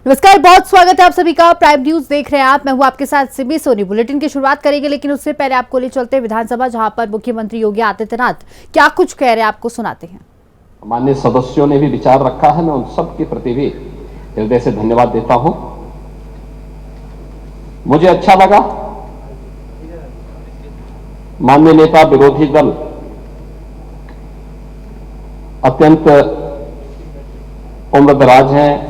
नमस्कार, बहुत स्वागत है आप सभी का। प्राइम न्यूज देख रहे हैं आप। मैं हूं आपके साथ सिमी सोनी। बुलेटिन की शुरुआत करेंगे, लेकिन उससे पहले आपको ले चलते हैं विधानसभा, जहां पर मुख्यमंत्री योगी आदित्यनाथ क्या कुछ कह रहे हैं, आपको सुनाते हैं। माननीय सदस्यों ने भी विचार रखा है, मैं उन सब के प्रति भी हृदय से धन्यवाद देता हूं। मुझे अच्छा लगा माननीय नेता विरोधी दल अत्यंत उम्रदराज हैं,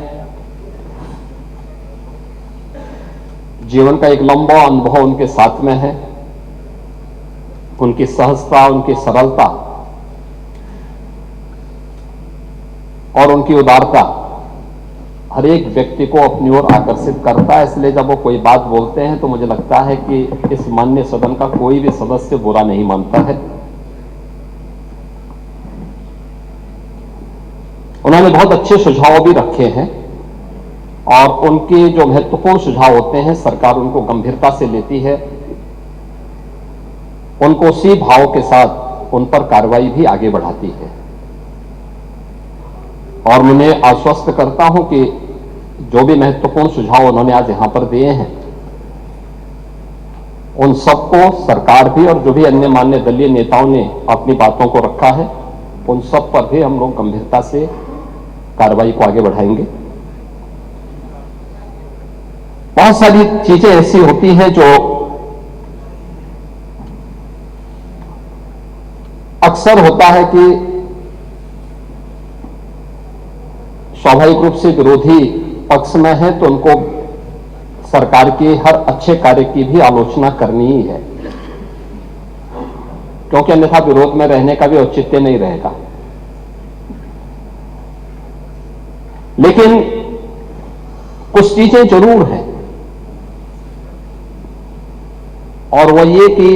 जीवन का एक लंबा अनुभव उनके साथ में है। उनकी सहजता, उनकी सरलता और उनकी उदारता हर एक व्यक्ति को अपनी ओर आकर्षित करता है। इसलिए जब वो कोई बात बोलते हैं तो मुझे लगता है कि इस माननीय सदन का कोई भी सदस्य बुरा नहीं मानता है। उन्होंने बहुत अच्छे सुझाव भी रखे हैं और उनके जो महत्वपूर्ण सुझाव होते हैं सरकार उनको गंभीरता से लेती है, उनको उसी भाव के साथ उन पर कार्रवाई भी आगे बढ़ाती है। और मैं उन्हें आश्वस्त करता हूं कि जो भी महत्वपूर्ण सुझाव उन्होंने आज यहां पर दिए हैं उन सबको सरकार भी और जो भी अन्य मान्य दलीय नेताओं ने अपनी बातों को रखा है उन सब पर भी हम लोग गंभीरता से कार्रवाई को आगे बढ़ाएंगे। बहुत सारी चीजें ऐसी होती हैं जो अक्सर होता है कि स्वाभाविक रूप से विरोधी पक्ष में है तो उनको सरकार के हर अच्छे कार्य की भी आलोचना करनी ही है, क्योंकि अन्यथा विरोध में रहने का भी औचित्य नहीं रहेगा। लेकिन कुछ चीजें जरूर हैं और वह ये कि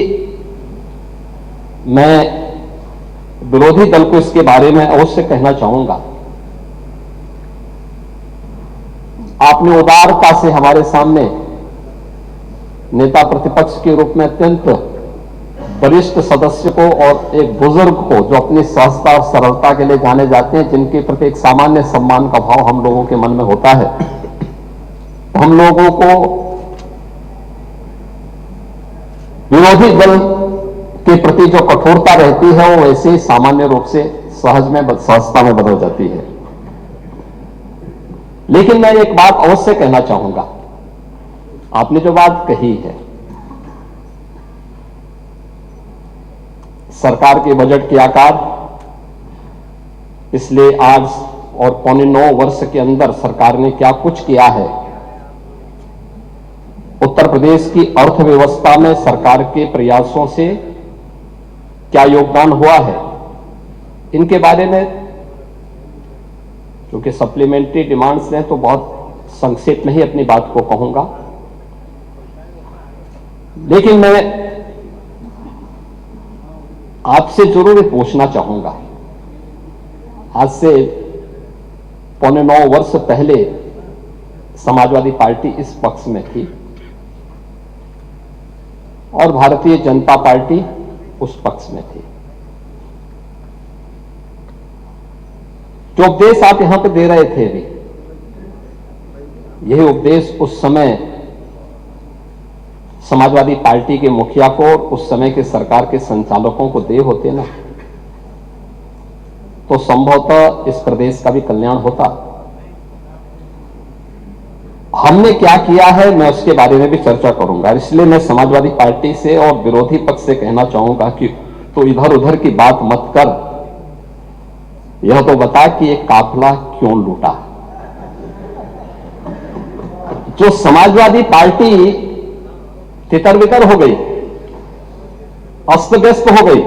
मैं विरोधी दल को इसके बारे में अवश्य कहना चाहूंगा। आपने उदारता से हमारे सामने नेता प्रतिपक्ष के रूप में अत्यंत वरिष्ठ सदस्य को और एक बुजुर्ग को जो अपनी सहजता और सरलता के लिए जाने जाते हैं, जिनके प्रति एक सामान्य सम्मान का भाव हम लोगों के मन में होता है, हम लोगों को विरोधी दल के प्रति जो कठोरता रहती है वो वैसे ही सामान्य रूप से सहजता में बदल जाती है। लेकिन मैं एक बात अवश्य कहना चाहूंगा। आपने जो बात कही है, सरकार के बजट के आकार, इसलिए आज और पौने 9 वर्ष के अंदर सरकार ने क्या कुछ किया है, उत्तर प्रदेश की अर्थव्यवस्था में सरकार के प्रयासों से क्या योगदान हुआ है, इनके बारे में क्योंकि सप्लीमेंट्री डिमांड्स हैं तो बहुत संक्षेप में ही अपनी बात को कहूंगा। लेकिन मैं आपसे जरूर पूछना चाहूंगा, आज से पौने 9 वर्ष पहले समाजवादी पार्टी इस पक्ष में थी और भारतीय जनता पार्टी उस पक्ष में थी। जो उपदेश आप यहां पे दे रहे थे अभी, यही उपदेश उस समय समाजवादी पार्टी के मुखिया को और उस समय के सरकार के संचालकों को दे होते ना, तो संभवतः इस प्रदेश का भी कल्याण होता। हमने क्या किया है मैं उसके बारे में भी चर्चा करूंगा। इसलिए मैं समाजवादी पार्टी से और विरोधी पक्ष से कहना चाहूंगा कि तो इधर उधर की बात मत कर, यह तो बता कि एक काफिला क्यों लूटा। जो समाजवादी पार्टी तितर बितर हो गई, अस्त व्यस्त हो गई,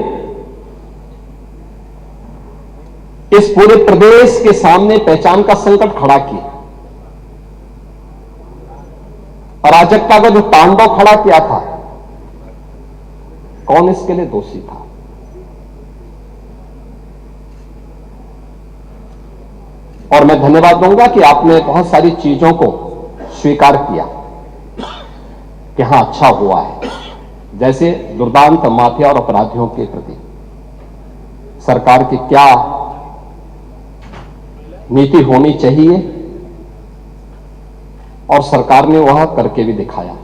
इस पूरे प्रदेश के सामने पहचान का संकट खड़ा किया, अराजकता का जो तांडव खड़ा किया था, कौन इसके लिए दोषी था? और मैं धन्यवाद दूंगा कि आपने बहुत सारी चीजों को स्वीकार किया कि हां अच्छा हुआ है, जैसे दुर्दांत माफिया और अपराधियों के प्रति सरकार की क्या नीति होनी चाहिए, और सरकार ने वह करके भी दिखाया।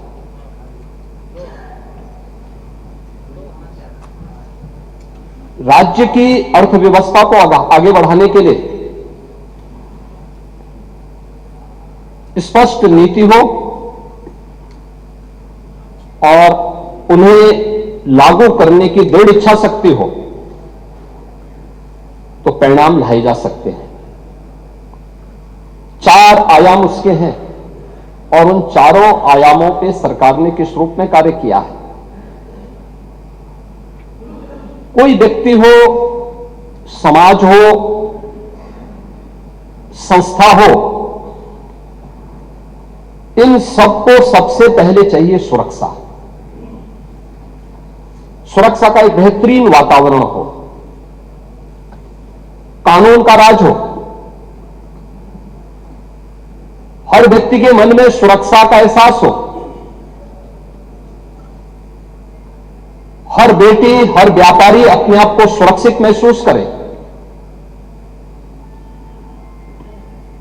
राज्य की अर्थव्यवस्था को आगे बढ़ाने के लिए स्पष्ट नीति हो और उन्हें लागू करने की दृढ़ इच्छा शक्ति हो तो परिणाम लाए जा सकते हैं। 4 आयाम उसके हैं और उन चारों आयामों पे सरकार ने किस रूप में कार्य किया है। कोई व्यक्ति हो, समाज हो, संस्था हो, इन सबको सबसे पहले चाहिए सुरक्षा। सुरक्षा का एक बेहतरीन वातावरण हो, कानून का राज हो, हर व्यक्ति के मन में सुरक्षा का एहसास हो, हर बेटी, हर व्यापारी अपने आप को सुरक्षित महसूस करे।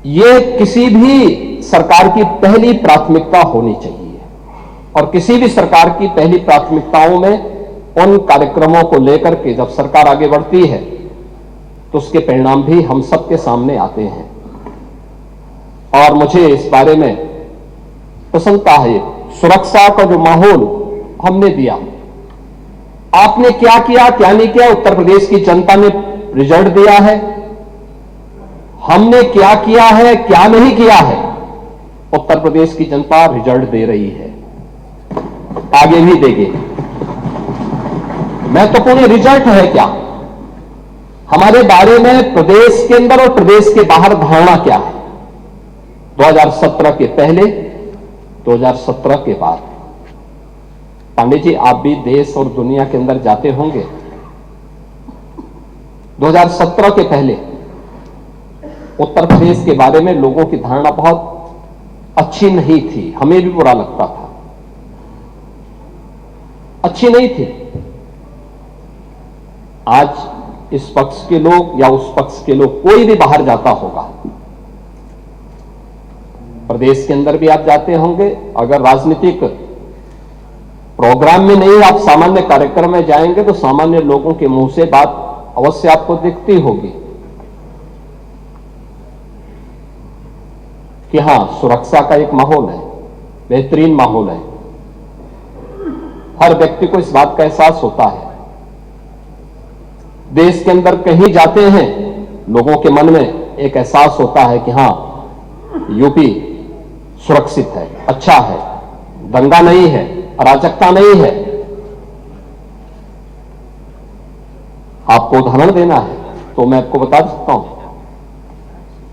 यह किसी भी सरकार की पहली प्राथमिकता होनी चाहिए और किसी भी सरकार की पहली प्राथमिकताओं में उन कार्यक्रमों को लेकर के जब सरकार आगे बढ़ती है तो उसके परिणाम भी हम सबके सामने आते हैं। और मुझे इस बारे में प्रसन्नता है, सुरक्षा का जो माहौल हमने दिया, आपने क्या किया क्या नहीं किया, उत्तर प्रदेश की जनता ने रिजल्ट दिया है। हमने क्या किया है क्या नहीं किया है, उत्तर प्रदेश की जनता रिजल्ट दे रही है, आगे भी देगी। महत्वपूर्ण रिजल्ट है क्या, हमारे बारे में प्रदेश के अंदर और प्रदेश के बाहर धारणा क्या है। 2017 के पहले, 2017 के बाद। पांडे जी, आप भी देश और दुनिया के अंदर जाते होंगे। 2017 के पहले उत्तर प्रदेश के बारे में लोगों की धारणा बहुत अच्छी नहीं थी, हमें भी बुरा लगता था, अच्छी नहीं थी। आज इस पक्ष के लोग या उस पक्ष के लोग, कोई भी बाहर जाता होगा, प्रदेश के अंदर भी आप जाते होंगे, अगर राजनीतिक प्रोग्राम में नहीं, आप सामान्य कार्यक्रम में जाएंगे तो सामान्य लोगों के मुंह से बात अवश्य आपको दिखती होगी कि हां, सुरक्षा का एक माहौल है, बेहतरीन माहौल है। हर व्यक्ति को इस बात का एहसास होता है। देश के अंदर कहीं जाते हैं, लोगों के मन में एक एहसास होता है कि हां, यूपी सुरक्षित है, अच्छा है, दंगा नहीं है, अराजकता नहीं है। आपको उदाहरण देना है तो मैं आपको बता सकता हूं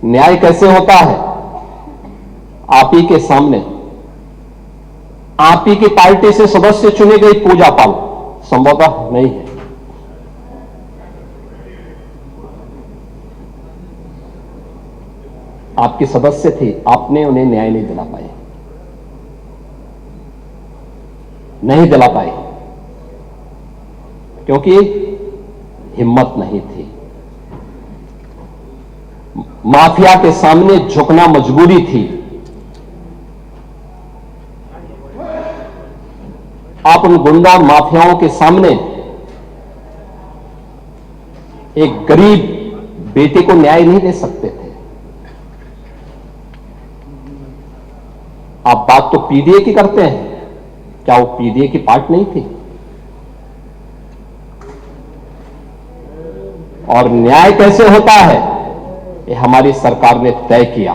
न्याय कैसे होता है। आप ही के सामने, आप ही की पार्टी से सदस्य चुनी गई पूजा पाल संभवतः नहीं है। आपके सदस्य थे, आपने उन्हें न्याय नहीं दिला पाए, नहीं दिला पाए क्योंकि हिम्मत नहीं थी। माफिया के सामने झुकना मजबूरी थी। आप उन गुंडा माफियाओं के सामने एक गरीब बेटे को न्याय नहीं दे सकते थे। आप बात तो पीडीए की करते हैं, क्या वो पीडीए की पार्ट नहीं थी? और न्याय कैसे होता है, ये हमारी सरकार ने तय किया।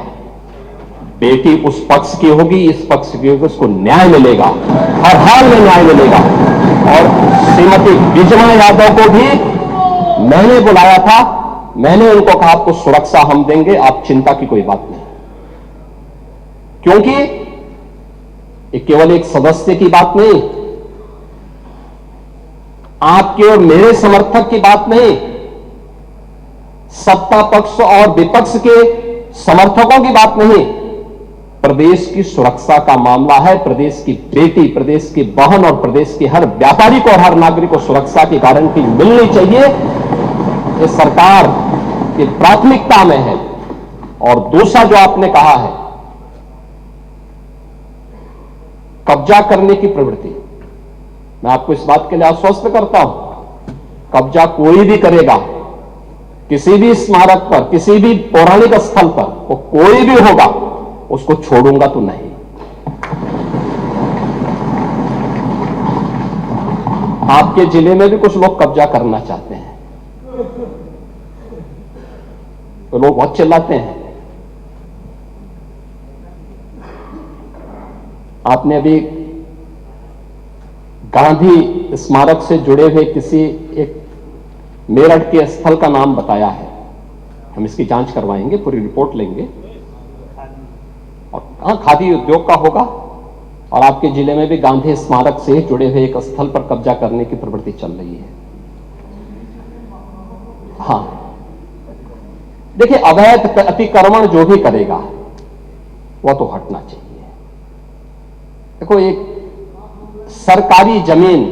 बेटी उस पक्ष की होगी, इस पक्ष की होगी, उसको न्याय मिलेगा, हर हाल में न्याय मिलेगा। और श्रीमती विजया यादव को भी मैंने बुलाया था, मैंने उनको कहा आपको सुरक्षा हम देंगे, आप चिंता की कोई बात नहीं। क्योंकि ये केवल एक सदस्य की बात नहीं, आपके और मेरे समर्थक की बात नहीं, सत्ता पक्ष और विपक्ष के समर्थकों की बात नहीं, प्रदेश की सुरक्षा का मामला है। प्रदेश की बेटी, प्रदेश की बहन और प्रदेश के हर व्यापारी को और हर नागरिक को सुरक्षा की गारंटी मिलनी चाहिए। ये सरकार की प्राथमिकता में है। और दूसरा जो आपने कहा है कब्जा करने की प्रवृत्ति, मैं आपको इस बात के लिए आश्वस्त करता हूं, कब्जा कोई भी करेगा किसी भी स्मारक पर, किसी भी पौराणिक स्थल पर, वो कोई भी होगा, उसको छोड़ूंगा तो नहीं। आपके जिले में भी कुछ लोग कब्जा करना चाहते हैं, तो लोग बहुत चिल्लाते हैं। आपने अभी गांधी स्मारक से जुड़े हुए किसी एक मेरठ के स्थल का नाम बताया है, हम इसकी जांच करवाएंगे, पूरी रिपोर्ट लेंगे। और हाँ, खादी उद्योग का होगा, और आपके जिले में भी गांधी स्मारक से जुड़े हुए एक स्थल पर कब्जा करने की प्रवृत्ति चल रही है। हाँ, देखिए, अवैध अतिक्रमण जो भी करेगा वह तो हटना चाहिए। देखो, एक सरकारी जमीन,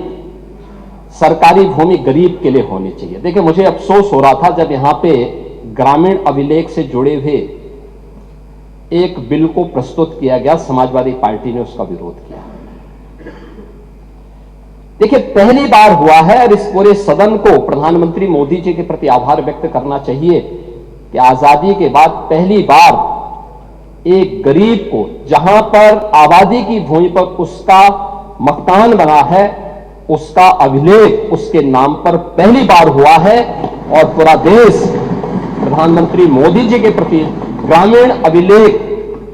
सरकारी भूमि गरीब के लिए होनी चाहिए। देखिए, मुझे अफसोस हो रहा था जब यहां पे ग्रामीण अभिलेख से जुड़े हुए एक बिल को प्रस्तुत किया गया, समाजवादी पार्टी ने उसका विरोध किया। देखिए, पहली बार हुआ है, और इस पूरे सदन को प्रधानमंत्री मोदी जी के प्रति आभार व्यक्त करना चाहिए कि आजादी के बाद पहली बार एक गरीब को, जहां पर आबादी की भूमि पर उसका मकान बना है, उसका अभिलेख उसके नाम पर पहली बार हुआ है। और पूरा देश प्रधानमंत्री मोदी जी के प्रति ग्रामीण अभिलेख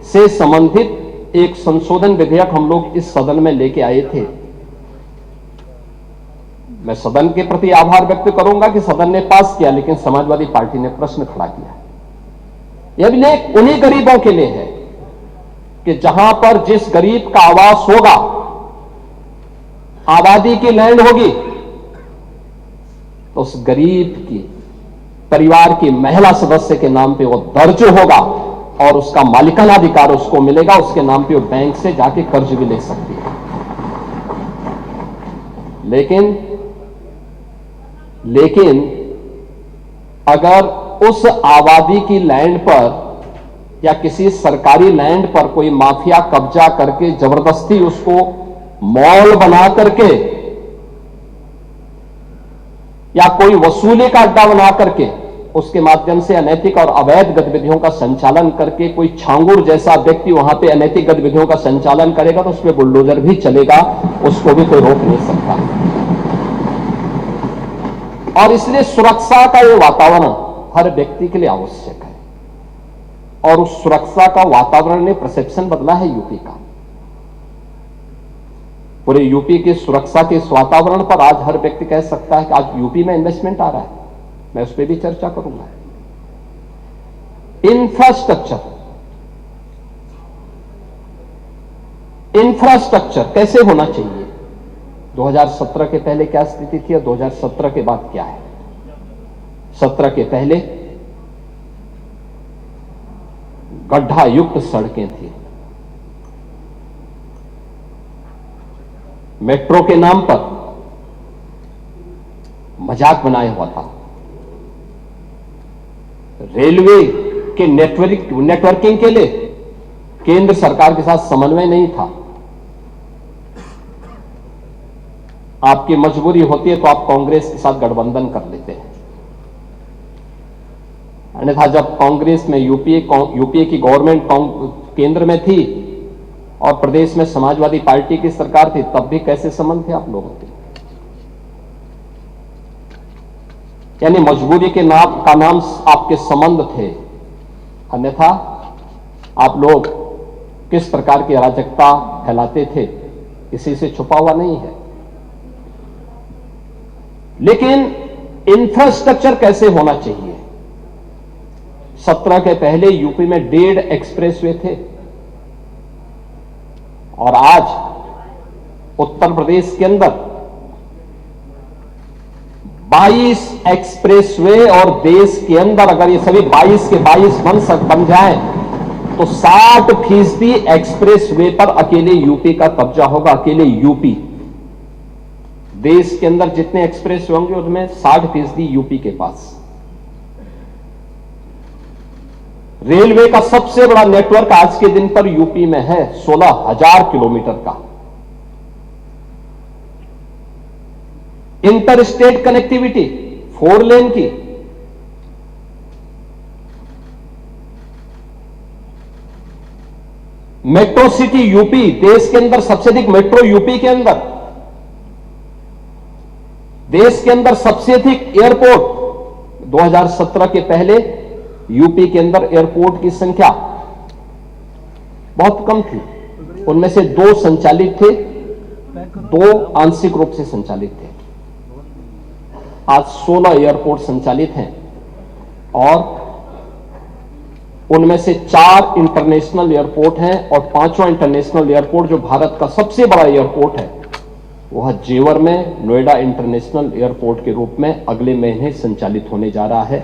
से संबंधित एक संशोधन विधेयक हम लोग इस सदन में लेके आए थे। मैं सदन के प्रति आभार व्यक्त करूंगा कि सदन ने पास किया, लेकिन समाजवादी पार्टी ने प्रश्न खड़ा किया। यह अभिलेख उन्हीं गरीबों के लिए है कि जहां पर जिस गरीब का आवास होगा, आबादी की लैंड होगी, तो उस गरीब की परिवार की महिला सदस्य के नाम पे वो दर्ज होगा और उसका मालिकाना अधिकार उसको मिलेगा, उसके नाम पे वो बैंक से जाके कर्ज भी ले सकती है। लेकिन अगर उस आबादी की लैंड पर या किसी सरकारी लैंड पर कोई माफिया कब्जा करके जबरदस्ती उसको मॉल बना करके या कोई वसूली का अड्डा बना करके उसके माध्यम से अनैतिक और अवैध गतिविधियों का संचालन करके कोई छांगुर जैसा व्यक्ति वहां पे अनैतिक गतिविधियों का संचालन करेगा, तो उसमें बुलडोजर भी चलेगा, उसको भी कोई रोक नहीं सकता। और इसलिए सुरक्षा का यह वातावरण हर व्यक्ति के लिए आवश्यक है, और उस सुरक्षा का वातावरण ने परसेप्शन बदला है यूपी का। पूरे यूपी की सुरक्षा के इस वातावरण पर आज हर व्यक्ति कह सकता है कि आज यूपी में इन्वेस्टमेंट आ रहा है। मैं उस पर भी चर्चा करूंगा। इंफ्रास्ट्रक्चर कैसे होना चाहिए, 2017 के पहले क्या स्थिति थी और 2017 के बाद क्या है। 17 के पहले गड्ढा युक्त सड़कें थी, मेट्रो के नाम पर मजाक बनाया हुआ था, रेलवे के नेटवर्किंग के लिए केंद्र सरकार के साथ समन्वय नहीं था। आपकी मजबूरी होती है तो आप कांग्रेस के साथ गठबंधन कर लेते हैं, अन्यथा जब कांग्रेस में यूपीए की गवर्नमेंट केंद्र में थी और प्रदेश में समाजवादी पार्टी की सरकार थी, तब भी कैसे संबंध थे आप लोगों के। यानी मजबूरी के नाम का नाम आपके संबंध थे, अन्यथा आप लोग किस प्रकार की अराजकता फैलाते थे किसी से छुपा हुआ नहीं है। लेकिन इंफ्रास्ट्रक्चर कैसे होना चाहिए। 17 के पहले यूपी में 1.5 एक्सप्रेसवे थे, और आज उत्तर प्रदेश के अंदर 22 एक्सप्रेसवे, और देश के अंदर अगर ये सभी 22 के 22 बन जाए तो 60% एक्सप्रेसवे पर अकेले यूपी का कब्जा होगा। अकेले यूपी, देश के अंदर जितने एक्सप्रेसवे होंगे उनमें 60% यूपी के पास। रेलवे का सबसे बड़ा नेटवर्क आज के दिन पर यूपी में है, 16,000 किलोमीटर का। इंटर स्टेट कनेक्टिविटी 4 लेन की, मेट्रो सिटी यूपी, देश के अंदर सबसे अधिक मेट्रो यूपी के अंदर, देश के अंदर सबसे अधिक एयरपोर्ट। 2017 के पहले यूपी के अंदर एयरपोर्ट की संख्या बहुत कम थी, उनमें से 2 संचालित थे, 2 आंशिक रूप से संचालित थे। आज 16 एयरपोर्ट संचालित हैं और उनमें से 4 इंटरनेशनल एयरपोर्ट हैं और 5वां इंटरनेशनल एयरपोर्ट जो भारत का सबसे बड़ा एयरपोर्ट है वह जेवर में नोएडा इंटरनेशनल एयरपोर्ट के रूप में अगले महीने संचालित होने जा रहा है।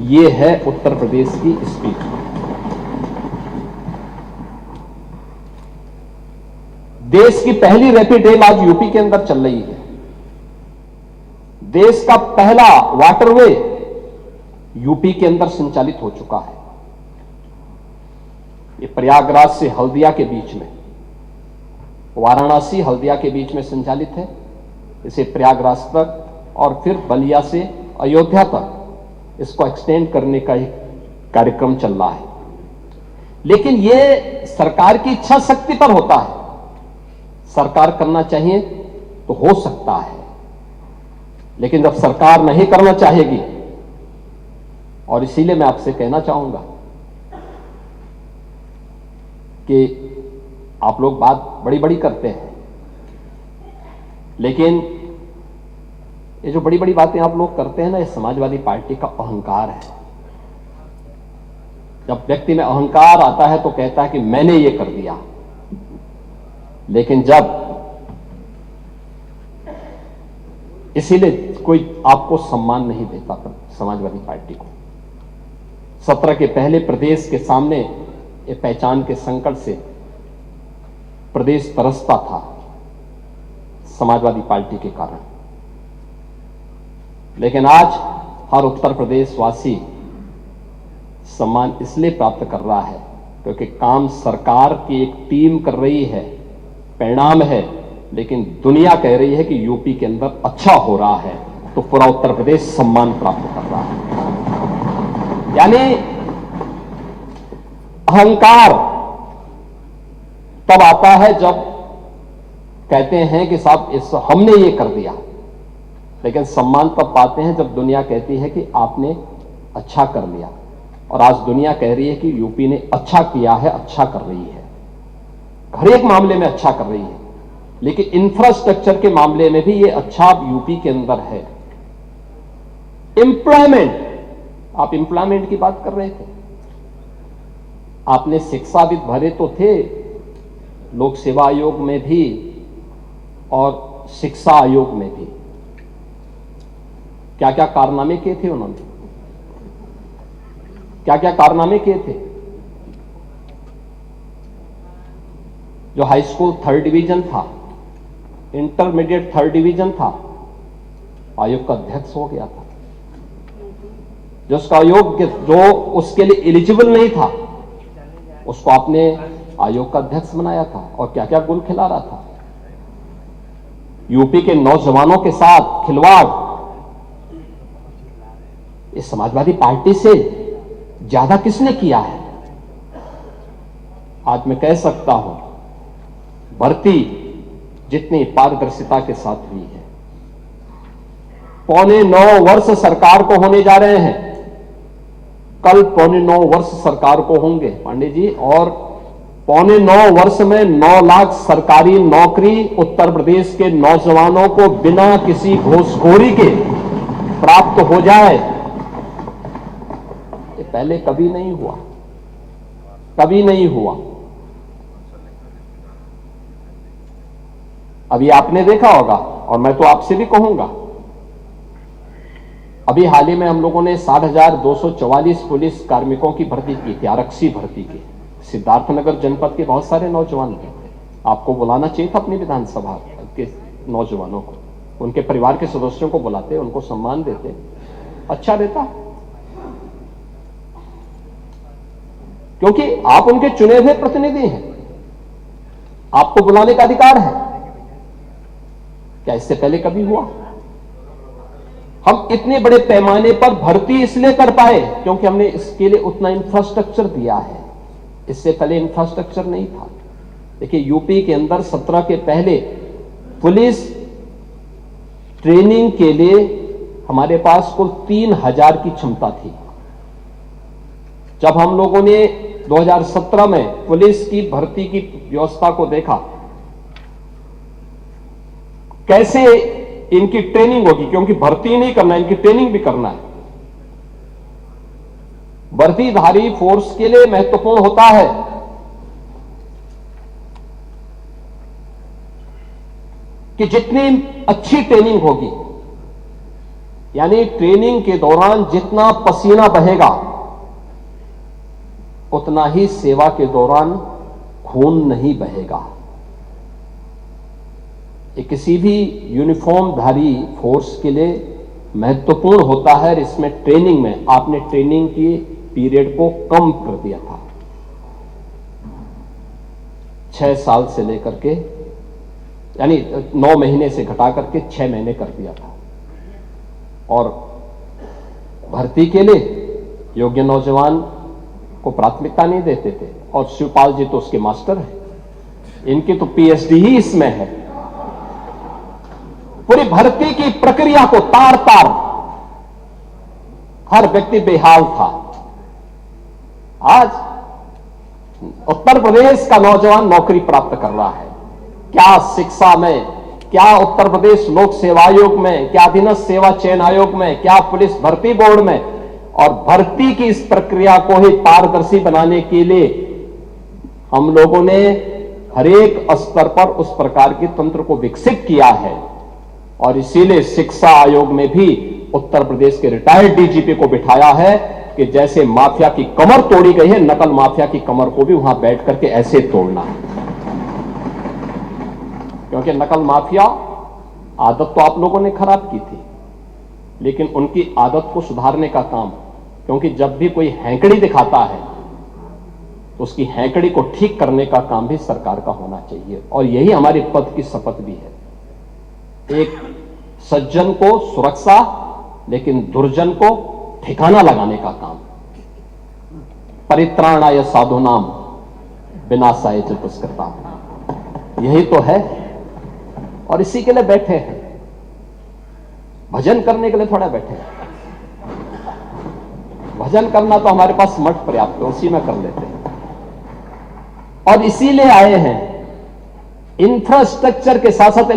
यह है उत्तर प्रदेश की स्पीड। देश की पहली रैपिड रेल आज यूपी के अंदर चल रही है। देश का पहला वाटरवे यूपी के अंदर संचालित हो चुका है। ये प्रयागराज से हल्दिया के बीच में, वाराणसी हल्दिया के बीच में संचालित है। इसे प्रयागराज तक और फिर बलिया से अयोध्या तक इसको एक्सटेंड करने का एक कार्यक्रम चल रहा है। लेकिन यह सरकार की इच्छा शक्ति पर होता है। सरकार करना चाहिए तो हो सकता है, लेकिन जब सरकार नहीं करना चाहेगी, और इसीलिए मैं आपसे कहना चाहूंगा कि आप लोग बात बड़ी बड़ी करते हैं, लेकिन ये जो बड़ी बड़ी बातें आप लोग करते हैं ना, ये समाजवादी पार्टी का अहंकार है। जब व्यक्ति में अहंकार आता है तो कहता है कि मैंने ये कर दिया, लेकिन जब इसीलिए कोई आपको सम्मान नहीं देता समाजवादी पार्टी को। 17 के पहले प्रदेश के सामने ये पहचान के संकट से प्रदेश तरसता था समाजवादी पार्टी के कारण, लेकिन आज हर उत्तर प्रदेश वासी सम्मान इसलिए प्राप्त कर रहा है क्योंकि काम सरकार की एक टीम कर रही है, परिणाम है, लेकिन दुनिया कह रही है कि यूपी के अंदर अच्छा हो रहा है, तो पूरा उत्तर प्रदेश सम्मान प्राप्त कर रहा है। यानी अहंकार तब आता है जब कहते हैं कि साहब इस हमने ये कर दिया, लेकिन सम्मान तब पाते हैं जब दुनिया कहती है कि आपने अच्छा कर लिया। और आज दुनिया कह रही है कि यूपी ने अच्छा किया है, अच्छा कर रही है, हर एक मामले में अच्छा कर रही है, लेकिन इंफ्रास्ट्रक्चर के मामले में भी ये अच्छा यूपी के अंदर है। एम्प्लॉयमेंट, आप एम्प्लॉयमेंट की बात कर रहे थे, आपने शिक्षाविद भरे तो थे लोक सेवा आयोग में भी और शिक्षा आयोग में भी, क्या क्या कारनामे किए थे उन्होंने, क्या क्या कारनामे किए थे। जो हाई स्कूल 3rd डिवीजन था, इंटरमीडिएट 3rd डिवीजन था, आयोग का अध्यक्ष हो गया था। जो उसका आयोग जो उसके लिए एलिजिबल नहीं था उसको आपने आयोग का अध्यक्ष बनाया था, और क्या क्या गुल खिला रहा था। यूपी के नौजवानों के साथ खिलवाड़, इस समाजवादी पार्टी से ज्यादा किसने किया है। आज मैं कह सकता हूं भर्ती जितनी पारदर्शिता के साथ हुई है, 8.25 वर्ष सरकार को होने जा रहे हैं, कल 8.25 वर्ष सरकार को होंगे पांडे जी, और 8.25 वर्ष में 9 लाख सरकारी नौकरी उत्तर प्रदेश के नौजवानों को बिना किसी घूसखोरी के प्राप्त हो जाए। ये पहले कभी नहीं हुआ, कभी नहीं हुआ। अभी आपने देखा होगा, और मैं तो आपसे भी कहूंगा, अभी हाल ही में हम लोगों ने 60,244 पुलिस कार्मिकों की भर्ती की थी, आरक्षी भर्ती की। सिद्धार्थनगर जनपद के बहुत सारे नौजवान थे, आपको बुलाना चाहिए था अपनी विधानसभा के नौजवानों को, उनके परिवार के सदस्यों को बुलाते, उनको सम्मान देते, अच्छा रहता, क्योंकि आप उनके चुने हुए प्रतिनिधि हैं, आपको बुलाने का अधिकार है। क्या इससे पहले कभी हुआ? हम इतने बड़े पैमाने पर भर्ती इसलिए कर पाए क्योंकि हमने इसके लिए उतना इंफ्रास्ट्रक्चर दिया है। इससे पहले इंफ्रास्ट्रक्चर नहीं था। देखिए, यूपी के अंदर 17 के पहले पुलिस ट्रेनिंग के लिए हमारे पास कुल 3000 की क्षमता थी। जब हम लोगों ने 2017 में पुलिस की भर्ती की व्यवस्था को देखा, कैसे इनकी ट्रेनिंग होगी, क्योंकि भर्ती नहीं करना, इनकी ट्रेनिंग भी करना है। वर्दीधारी फोर्स के लिए महत्वपूर्ण होता है कि जितनी अच्छी ट्रेनिंग होगी, यानी ट्रेनिंग के दौरान जितना पसीना बहेगा उतना ही सेवा के दौरान खून नहीं बहेगा। ये किसी भी यूनिफॉर्मधारी फोर्स के लिए महत्वपूर्ण होता है। इसमें ट्रेनिंग में आपने ट्रेनिंग की पीरियड को कम कर दिया था, 6 साल से लेकर के, यानी 9 महीने से घटा करके 6 महीने कर दिया था। और भर्ती के लिए योग्य नौजवान को प्राथमिकता नहीं देते थे। और शिवपाल जी तो उसके मास्टर हैं, इनकी तो पीएचडी ही इसमें है। पूरी भर्ती की प्रक्रिया को तार तार हर व्यक्ति बेहाल था। आज उत्तर प्रदेश का नौजवान नौकरी प्राप्त कर रहा है। क्या शिक्षा में, क्या उत्तर प्रदेश लोक सेवा आयोग में, क्या अधीनस्थ सेवा चयन आयोग में, क्या पुलिस भर्ती बोर्ड में, और भर्ती की इस प्रक्रिया को ही पारदर्शी बनाने के लिए हम लोगों ने हर एक स्तर पर उस प्रकार के तंत्र को विकसित किया है। और इसीलिए शिक्षा आयोग में भी उत्तर प्रदेश के रिटायर्ड डीजीपी को बिठाया है कि जैसे माफिया की कमर तोड़ी गई है, नकल माफिया की कमर को भी वहां बैठ करके ऐसे तोड़ना है। क्योंकि नकल माफिया आदत तो आप लोगों ने खराब की थी, लेकिन उनकी आदत को सुधारने का काम, क्योंकि जब भी कोई हैंकड़ी दिखाता है तो उसकी हैंकड़ी को ठीक करने का काम भी सरकार का होना चाहिए। और यही हमारी पद की शपथ भी है। एक सज्जन को सुरक्षा, लेकिन दुर्जन को ठिकाना लगाने का काम। परित्राणाय साधूनाम विनाशाय च दुष्कृताम, यही तो है। और इसी के लिए बैठे हैं, भजन करने के लिए थोड़ा बैठे हैं। भजन करना तो हमारे पास मठ पर्याप्त है, उसी में कर लेते हैं। और इसीलिए आए हैं। इंफ्रास्ट्रक्चर के साथ साथ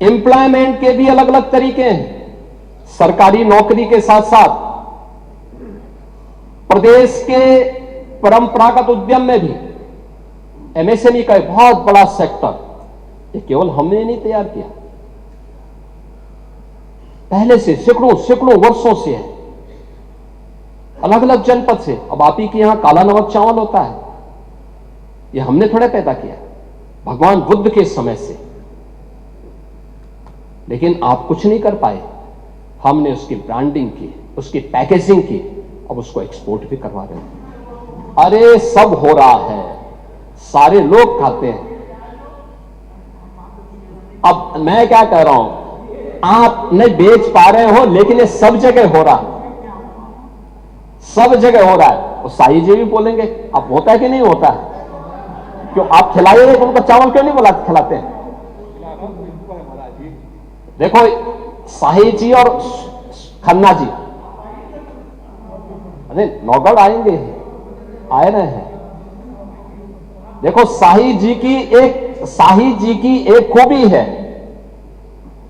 एम्प्लॉयमेंट के भी अलग अलग तरीके हैं। सरकारी नौकरी के साथ साथ प्रदेश के परंपरागत उद्यम में भी एमएसएमई का एक बहुत बड़ा सेक्टर, ये केवल हमने नहीं तैयार किया, पहले से सैकड़ों वर्षों से है, अलग अलग जनपद से। अब आप ही के यहां काला नमक चावल होता है, ये हमने थोड़ा पैदा किया, भगवान बुद्ध के समय से। लेकिन आप कुछ नहीं कर पाए, हमने उसकी ब्रांडिंग की, उसकी पैकेजिंग की, अब उसको एक्सपोर्ट भी करवा रहे हैं। अरे सब हो रहा है, सारे लोग खाते हैं। अब मैं क्या कह रहा हूं, आप नहीं बेच पा रहे हो, लेकिन ये सब जगह हो रहा है, सब जगह हो रहा है। और साई जी भी बोलेंगे, अब होता है कि नहीं होता है? क्यों आप खिलाइए, उनका चावल क्यों नहीं बोला खिलाते हैं? देखो, साही जी और खन्ना जी, अरे नौगढ़ आएंगे, आए रहे हैं। देखो, साही जी की एक खूबी है,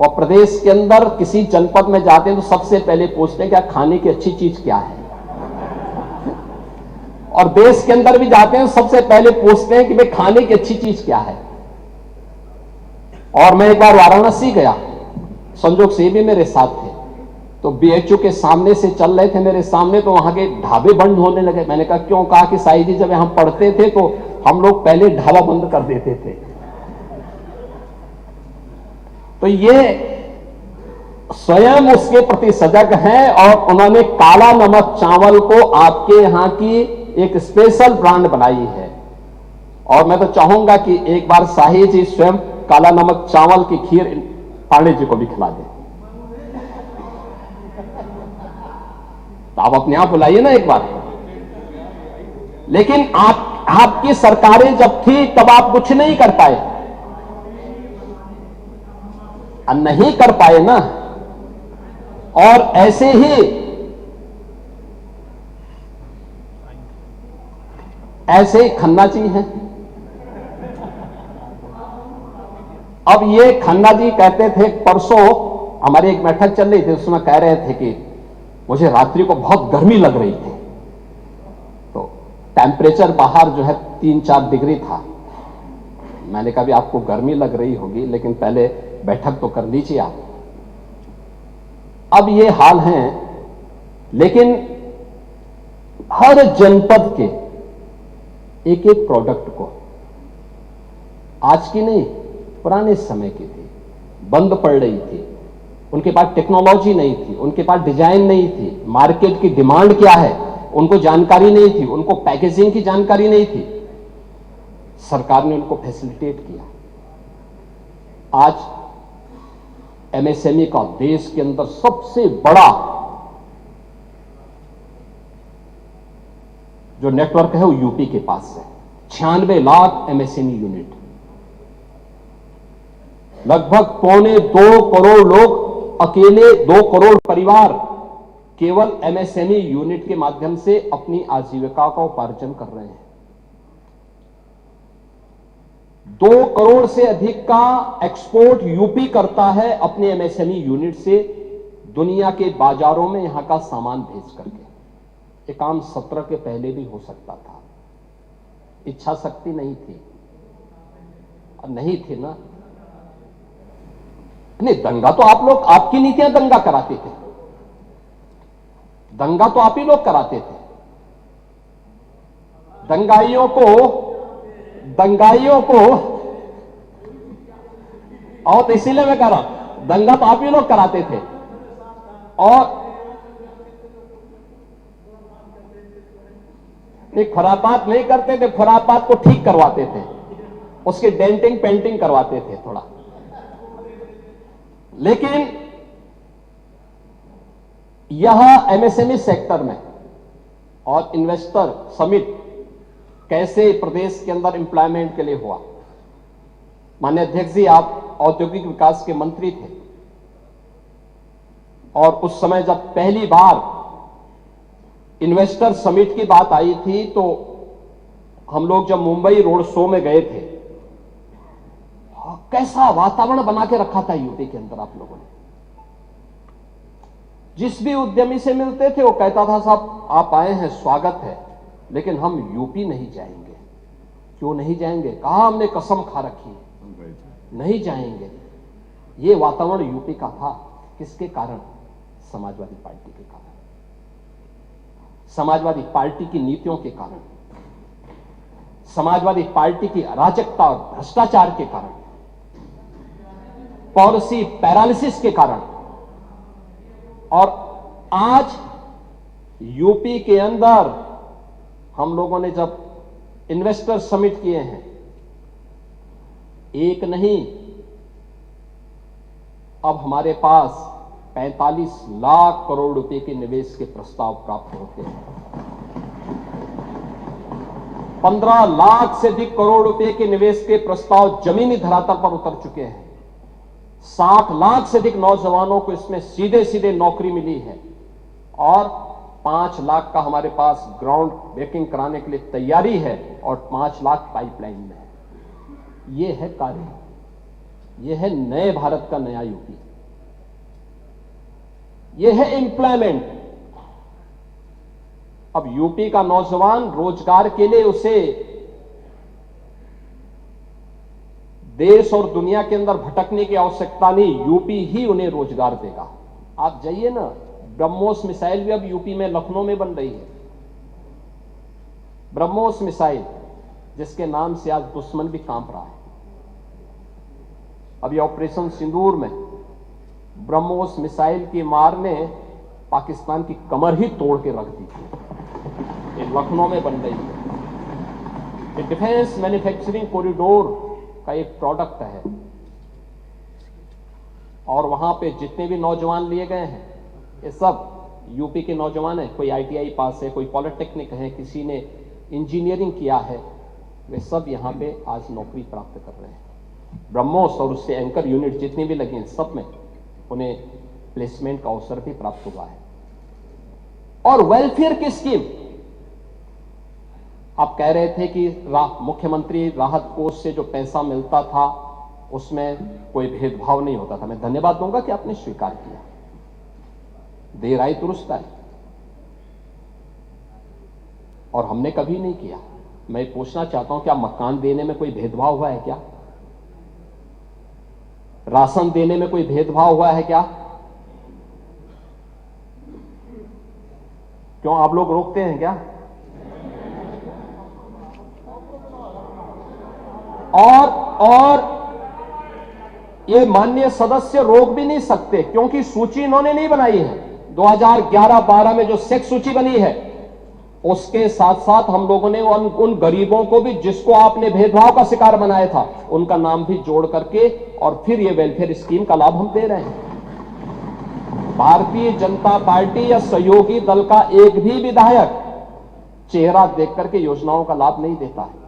और प्रदेश के अंदर किसी जनपद में जाते हैं तो सबसे पहले पूछते हैं क्या खाने की अच्छी चीज क्या है। और देश के अंदर भी जाते हैं सबसे पहले पूछते हैं कि भाई खाने की अच्छी चीज क्या है। और मैं एक बार वाराणसी गया, संजोग से भी मेरे साथ थे, तो बीएचयू के सामने से चल रहे थे मेरे सामने, तो वहां के ढाबे बंद होने लगे। मैंने कहा क्यों? कहा कि साई जी जब हम पढ़ते थे तो हम लोग पहले ढाबा बंद कर देते थे। तो ये स्वयं उसके प्रति सजग हैं, और उन्होंने काला नमक चावल को आपके यहां की एक स्पेशल ब्रांड बनाई है। और मैं तो चाहूंगा कि एक बार साही जी स्वयं काला नमक चावल की खीर पांडे जी को भी खिला दें। तो आप अपने आप बुलाइए ना एक बार। लेकिन आपकी सरकारें जब थी तब आप कुछ नहीं कर पाए, नहीं कर पाए ना। और ऐसे ही खन्ना जी हैं। अब ये खन्ना जी कहते थे, परसों हमारी एक बैठक चल रही थी, उसमें कह रहे थे कि मुझे रात्रि को बहुत गर्मी लग रही थी। तो टेम्परेचर बाहर जो है 3-4 डिग्री था। मैंने कहा भी आपको गर्मी लग रही होगी, लेकिन पहले बैठक तो कर लीजिए आप। अब ये हाल है। लेकिन हर जनपद के एक एक प्रोडक्ट को, आज की नहीं पुराने समय की थी, बंद पड़ रही थी। उनके पास टेक्नोलॉजी नहीं थी, उनके पास डिजाइन नहीं थी, मार्केट की डिमांड क्या है उनको जानकारी नहीं थी, उनको पैकेजिंग की जानकारी नहीं थी। सरकार ने उनको फैसिलिटेट किया। आज एमएसएमई का देश के अंदर सबसे बड़ा जो नेटवर्क है वो यूपी के पास है। 96 लाख एमएसएमई यूनिट, लगभग 1.25 करोड़ लोग, अकेले 2 करोड़ परिवार केवल एमएसएमई यूनिट के माध्यम से अपनी आजीविका का उपार्जन कर रहे हैं। 2 करोड़ से अधिक का एक्सपोर्ट यूपी करता है अपने एमएसएमई यूनिट से दुनिया के बाजारों में यहां का सामान भेज करके। ये काम 17 के पहले भी हो सकता था, इच्छा शक्ति नहीं थी। और नहीं थी ना, नहीं दंगा तो आप लोग, आपकी नीतियां दंगा कराते थे, दंगा तो आप ही लोग कराते थे। दंगाइयों को और तो इसीलिए मैं कह रहा हूं, दंगा तो आप ही लोग कराते थे। और नहीं, खुरापात नहीं करते थे, खुरापात को ठीक करवाते थे, उसकी डेंटिंग पेंटिंग करवाते थे थोड़ा। लेकिन यह एमएसएमई सेक्टर में और इन्वेस्टर समिट कैसे प्रदेश के अंदर एम्प्लॉयमेंट के लिए हुआ। माननीय अध्यक्ष जी, आप औद्योगिक विकास के मंत्री थे और उस समय जब पहली बार इन्वेस्टर समिट की बात आई थी तो हम लोग जब मुंबई रोड शो में गए थे, कैसा वातावरण बना के रखा था यूपी के अंदर आप लोगों ने। जिस भी उद्यमी से मिलते थे वो कहता था, साहब आप आए हैं स्वागत है, लेकिन हम यूपी नहीं जाएंगे। क्यों नहीं जाएंगे? कहा हमने कसम खा रखी है, नहीं जाएंगे। ये वातावरण यूपी का था। किसके कारण? समाजवादी पार्टी के कारण, समाजवादी पार्टी की नीतियों के कारण, समाजवादी पार्टी की अराजकता और भ्रष्टाचार के कारण, पॉलिसी पैरालिसिस के कारण। और आज यूपी के अंदर हम लोगों ने जब इन्वेस्टर समिट किए हैं, एक नहीं, अब हमारे पास 45 लाख करोड़ रुपए के निवेश के प्रस्ताव प्राप्त होते हैं। 15 लाख से अधिक करोड़ रुपए के निवेश के प्रस्ताव जमीनी धरातल पर उतर चुके हैं। 60 लाख से अधिक नौजवानों को इसमें सीधे सीधे नौकरी मिली है और 5 लाख का हमारे पास ग्राउंड ब्रेकिंग कराने के लिए तैयारी है और 5 लाख पाइपलाइन में है। यह है कार्य, यह है नए भारत का नया यूपी, यह है एम्प्लॉयमेंट। अब यूपी का नौजवान रोजगार के लिए उसे देश और दुनिया के अंदर भटकने की आवश्यकता नहीं, यूपी ही उन्हें रोजगार देगा। आप जाइए ना, ब्रह्मोस मिसाइल भी अब यूपी में लखनऊ में बन रही है। ब्रह्मोस मिसाइल जिसके नाम से आज दुश्मन भी कांप रहा है। अभी ऑपरेशन सिंदूर में ब्रह्मोस मिसाइल की मार ने पाकिस्तान की कमर ही तोड़ के रख दी थी। ये लखनऊ में बन रही है। ये डिफेंस मैन्युफैक्चरिंग कॉरिडोर का एक प्रोडक्ट है और वहां पे जितने भी नौजवान लिए गए हैं ये सब यूपी के नौजवान हैं। कोई आईटीआई पास है, कोई पॉलिटेक्निक है, किसी ने इंजीनियरिंग किया है, वे सब यहां पे आज नौकरी प्राप्त कर रहे हैं। ब्रह्मोस और उससे एंकर यूनिट जितनी भी लगी हैं सब में उन्हें प्लेसमेंट का अवसर भी प्राप्त हुआ है। और वेलफेयर की स्कीम, आप कह रहे थे कि मुख्यमंत्री राहत कोष से जो पैसा मिलता था उसमें कोई भेदभाव नहीं होता था। मैं धन्यवाद दूंगा कि आपने स्वीकार किया। देर आई दुरुस्त आई, और हमने कभी नहीं किया। मैं पूछना चाहता हूं, क्या मकान देने में कोई भेदभाव हुआ है क्या? राशन देने में कोई भेदभाव हुआ है क्या? क्यों आप लोग रोकते हैं क्या? और ये माननीय सदस्य रोक भी नहीं सकते, क्योंकि सूची इन्होंने नहीं बनाई है। 2011-12 में जो सेक्स सूची बनी है उसके साथ साथ हम लोगों ने उन गरीबों को भी, जिसको आपने भेदभाव का शिकार बनाया था, उनका नाम भी जोड़ करके और फिर ये वेलफेयर स्कीम का लाभ हम दे रहे हैं। भारतीय जनता पार्टी या सहयोगी दल का एक भी विधायक चेहरा देख करके योजनाओं का लाभ नहीं देता है।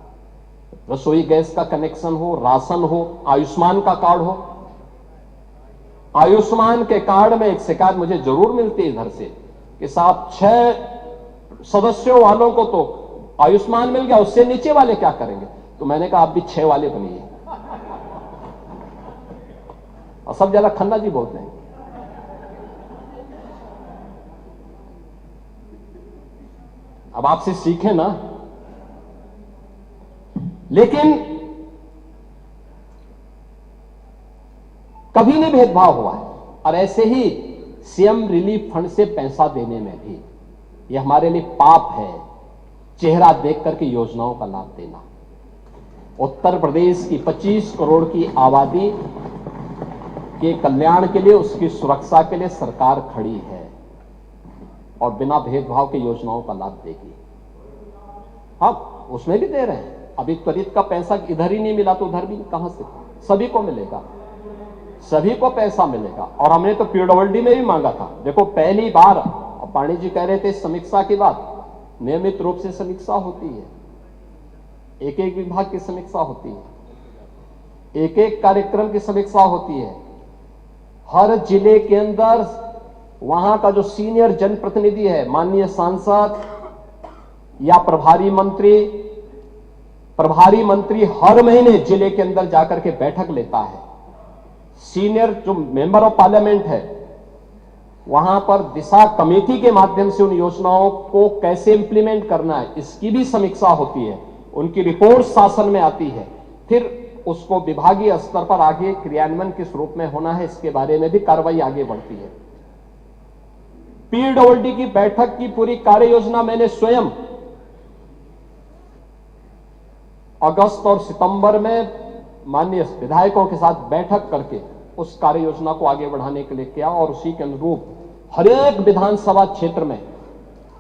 रसोई गैस का कनेक्शन हो, राशन हो, आयुष्मान का कार्ड हो। आयुष्मान के कार्ड में एक शिकायत मुझे जरूर मिलती है इधर से कि साहब 6 सदस्यों वालों को तो आयुष्मान मिल गया, उससे नीचे वाले क्या करेंगे? तो मैंने कहा आप भी 6 वाले बनिए। और सब ज्यादा खन्ना जी बोलते हैं। अब आपसे सीखें ना। लेकिन कभी नहीं भेदभाव हुआ है। और ऐसे ही सीएम रिलीफ फंड से पैसा देने में भी यह हमारे लिए पाप है, चेहरा देख करके योजनाओं का लाभ देना। उत्तर प्रदेश की 25 करोड़ की आबादी के कल्याण के लिए, उसकी सुरक्षा के लिए सरकार खड़ी है और बिना भेदभाव के योजनाओं का लाभ देगी। हम उसमें भी दे रहे हैं। अभी त्वरित का पैसा इधर ही नहीं मिला तो उधर भी कहां से? सभी को मिलेगा, सभी को पैसा मिलेगा। और हमने तो पीडब्ल्यूडी में भी मांगा था। देखो पहली बार, पाणी जी कह रहे थे समीक्षा की बात, नियमित रूप से समीक्षा होती है, एक एक विभाग की समीक्षा होती है, एक एक कार्यक्रम की समीक्षा होती है। हर जिले के अंदर वहां का जो सीनियर जनप्रतिनिधि है, माननीय सांसद या प्रभारी मंत्री हर महीने जिले के अंदर जाकर के बैठक लेता है। सीनियर जो मेंबर ऑफ पार्लियामेंट है वहां पर दिशा कमेटी के माध्यम से उन योजनाओं को कैसे इंप्लीमेंट करना है इसकी भी समीक्षा होती है। उनकी रिपोर्ट शासन में आती है, फिर उसको विभागीय स्तर पर आगे क्रियान्वयन किस रूप में होना है इसके बारे में भी कार्रवाई आगे बढ़ती है। पीडब्ल्यूडी की बैठक की पूरी कार्य योजना मैंने स्वयं अगस्त और सितंबर में माननीय विधायकों के साथ बैठक करके उस कार्य योजना को आगे बढ़ाने के लिए किया। और उसी के अनुरूप हर एक विधानसभा क्षेत्र में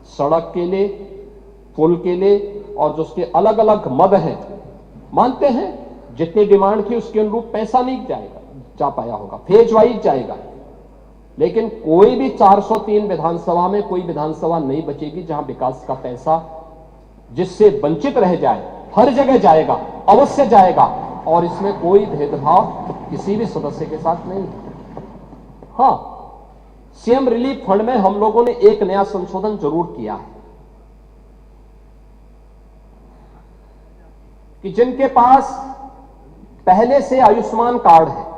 सड़क के लिए, पुल के लिए और जो उसके अलग अलग मद हैं, मानते हैं जितनी डिमांड थी उसके अनुरूप पैसा नहीं जा पाया होगा, फेज वाइज जाएगा। लेकिन कोई भी 403 विधानसभा में कोई विधानसभा नहीं बचेगी जहां विकास का पैसा जिससे वंचित रह जाए। हर जगह जाएगा, अवश्य जाएगा, और इसमें कोई भेदभाव किसी भी सदस्य के साथ नहीं है। हां, सीएम रिलीफ फंड में हम लोगों ने एक नया संशोधन जरूर किया है कि जिनके पास पहले से आयुष्मान कार्ड है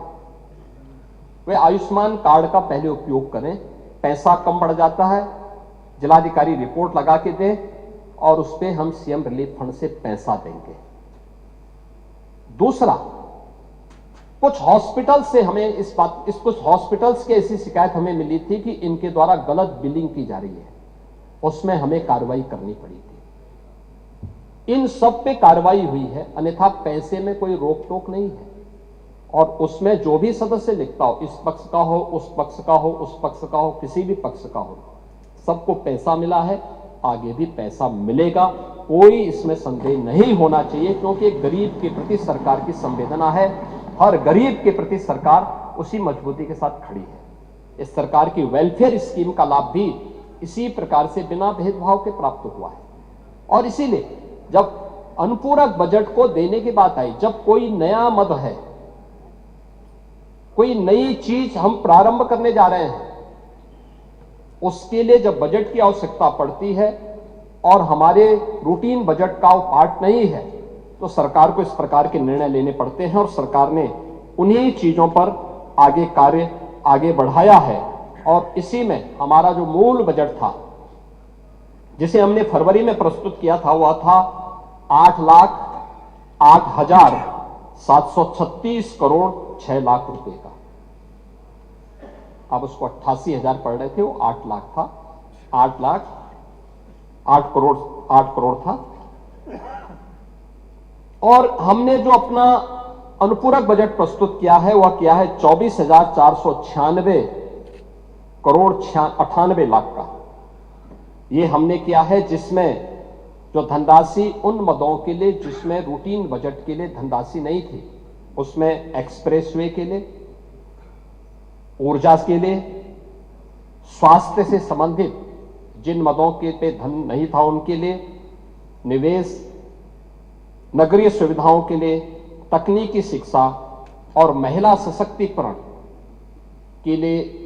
वे आयुष्मान कार्ड का पहले उपयोग करें। पैसा कम पड़ जाता है, जिलाधिकारी रिपोर्ट लगा के दे और उस पर हम सीएम रिलीफ फंड से पैसा देंगे। दूसरा, कुछ हॉस्पिटल से हमें कुछ हॉस्पिटल्स की ऐसी शिकायत हमें मिली थी कि इनके द्वारा गलत बिलिंग की जा रही है, उसमें हमें कार्रवाई करनी पड़ी थी। इन सब पे कार्रवाई हुई है, अन्यथा पैसे में कोई रोक टोक नहीं है। और उसमें जो भी सदस्य लिखता हो, इस पक्ष का हो, उस पक्ष का हो, उस पक्ष का हो, किसी भी पक्ष का हो, सबको पैसा मिला है, आगे भी पैसा मिलेगा। कोई इसमें संदेह नहीं होना चाहिए, क्योंकि गरीब के प्रति सरकार की संवेदना है। हर गरीब के प्रति सरकार उसी मजबूती के साथ खड़ी है। इस सरकार की वेलफेयर स्कीम का लाभ भी इसी प्रकार से बिना भेदभाव के प्राप्त हुआ है। और इसीलिए जब अनुपूरक बजट को देने की बात आई, जब कोई नया मद है, कोई नई चीज हम प्रारंभ करने जा रहे हैं, उसके लिए जब बजट की आवश्यकता पड़ती है और हमारे रूटीन बजट का वो पार्ट नहीं है, तो सरकार को इस प्रकार के निर्णय लेने पड़ते हैं। और सरकार ने उन्हीं चीजों पर कार्य आगे बढ़ाया है। और इसी में हमारा जो मूल बजट था, जिसे हमने फरवरी में प्रस्तुत किया था, वह था 8,08,736 करोड़ 6 लाख रुपए का। अब उसको 88,000 पढ़ रहे थे, वो 8 लाख था, 8 करोड़ था। और हमने जो अपना अनुपूरक बजट प्रस्तुत किया है, वह किया है 24,496 करोड़ 98 लाख का। ये हमने किया है, जिसमें जो धनराशि उन मदों के लिए जिसमें रूटीन बजट के लिए धनराशि नहीं थी, उसमें एक्सप्रेसवे के लिए, ऊर्जा के लिए, स्वास्थ्य से संबंधित जिन मदों के पे धन नहीं था उनके लिए, निवेश, नगरीय सुविधाओं के लिए, तकनीकी शिक्षा और महिला सशक्तिकरण के लिए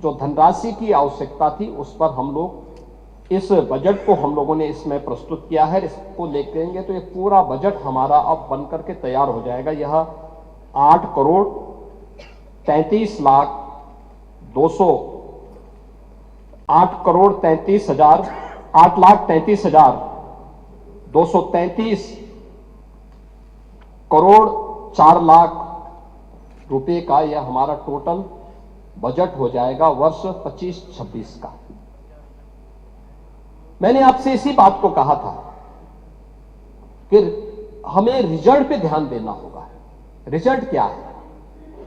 जो धनराशि की आवश्यकता थी, उस पर हम लोग इस बजट को हम लोगों ने इसमें प्रस्तुत किया है। इसको लेंगे तो ये पूरा बजट हमारा अब बनकर के तैयार हो जाएगा। यह 8 करोड़ 33 लाख 8,33,233 करोड़ 4 लाख रुपए का यह हमारा टोटल बजट हो जाएगा वर्ष 25-26 का। मैंने आपसे इसी बात को कहा था कि हमें रिजल्ट पे ध्यान देना होगा। रिजल्ट क्या है?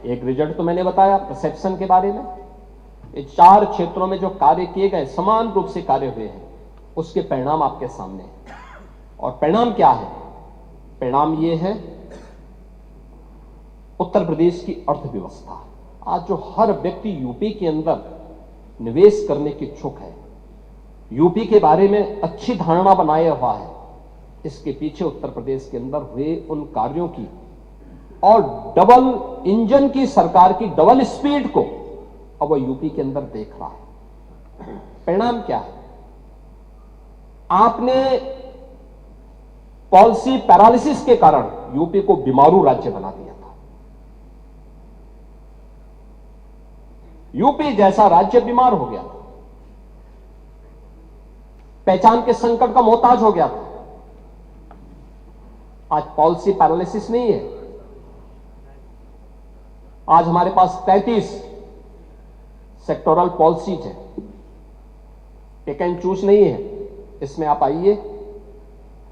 एक रिजल्ट तो मैंने बताया परसेप्शन के बारे में। ये 4 क्षेत्रों में जो कार्य किए गए, समान रूप से कार्य हुए हैं, उसके परिणाम आपके सामने हैं। और परिणाम क्या है? परिणाम ये है, उत्तर प्रदेश की अर्थव्यवस्था, आज जो हर व्यक्ति यूपी के अंदर निवेश करने की इच्छुक है, यूपी के बारे में अच्छी धारणा बनाए हुआ है, इसके पीछे उत्तर प्रदेश के अंदर हुए उन कार्यों की और डबल इंजन की सरकार की डबल स्पीड को अब वह यूपी के अंदर देख रहा है। परिणाम क्या है? आपने पॉलिसी पैरालिसिस के कारण यूपी को बीमारू राज्य बना दिया था। यूपी जैसा राज्य बीमार हो गया था, पहचान के संकट का मोहताज हो गया था। आज पॉलिसी पैरालिसिस नहीं है। आज हमारे पास 33 सेक्टोरल पॉलिसीज है, टेक एंड चूज नहीं है। इसमें आप आइए,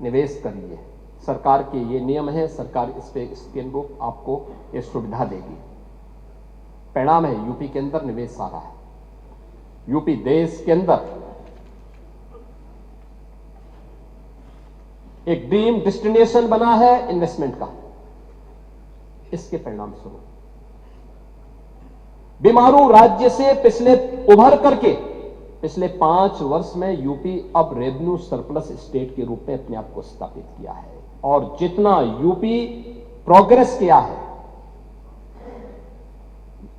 निवेश करिए। सरकार के ये नियम है, सरकार इस पे इसके अनुरूप आपको ये सुविधा देगी। परिणाम है, यूपी के अंदर निवेश आ रहा है। यूपी देश के अंदर एक ड्रीम डेस्टिनेशन बना है इन्वेस्टमेंट का। इसके परिणाम स्वरूप बीमारू राज्य से उभर करके पिछले 5 वर्ष में यूपी अब रेवेन्यू सरप्लस स्टेट के रूप में अपने आप को स्थापित किया है। और जितना यूपी प्रोग्रेस किया है,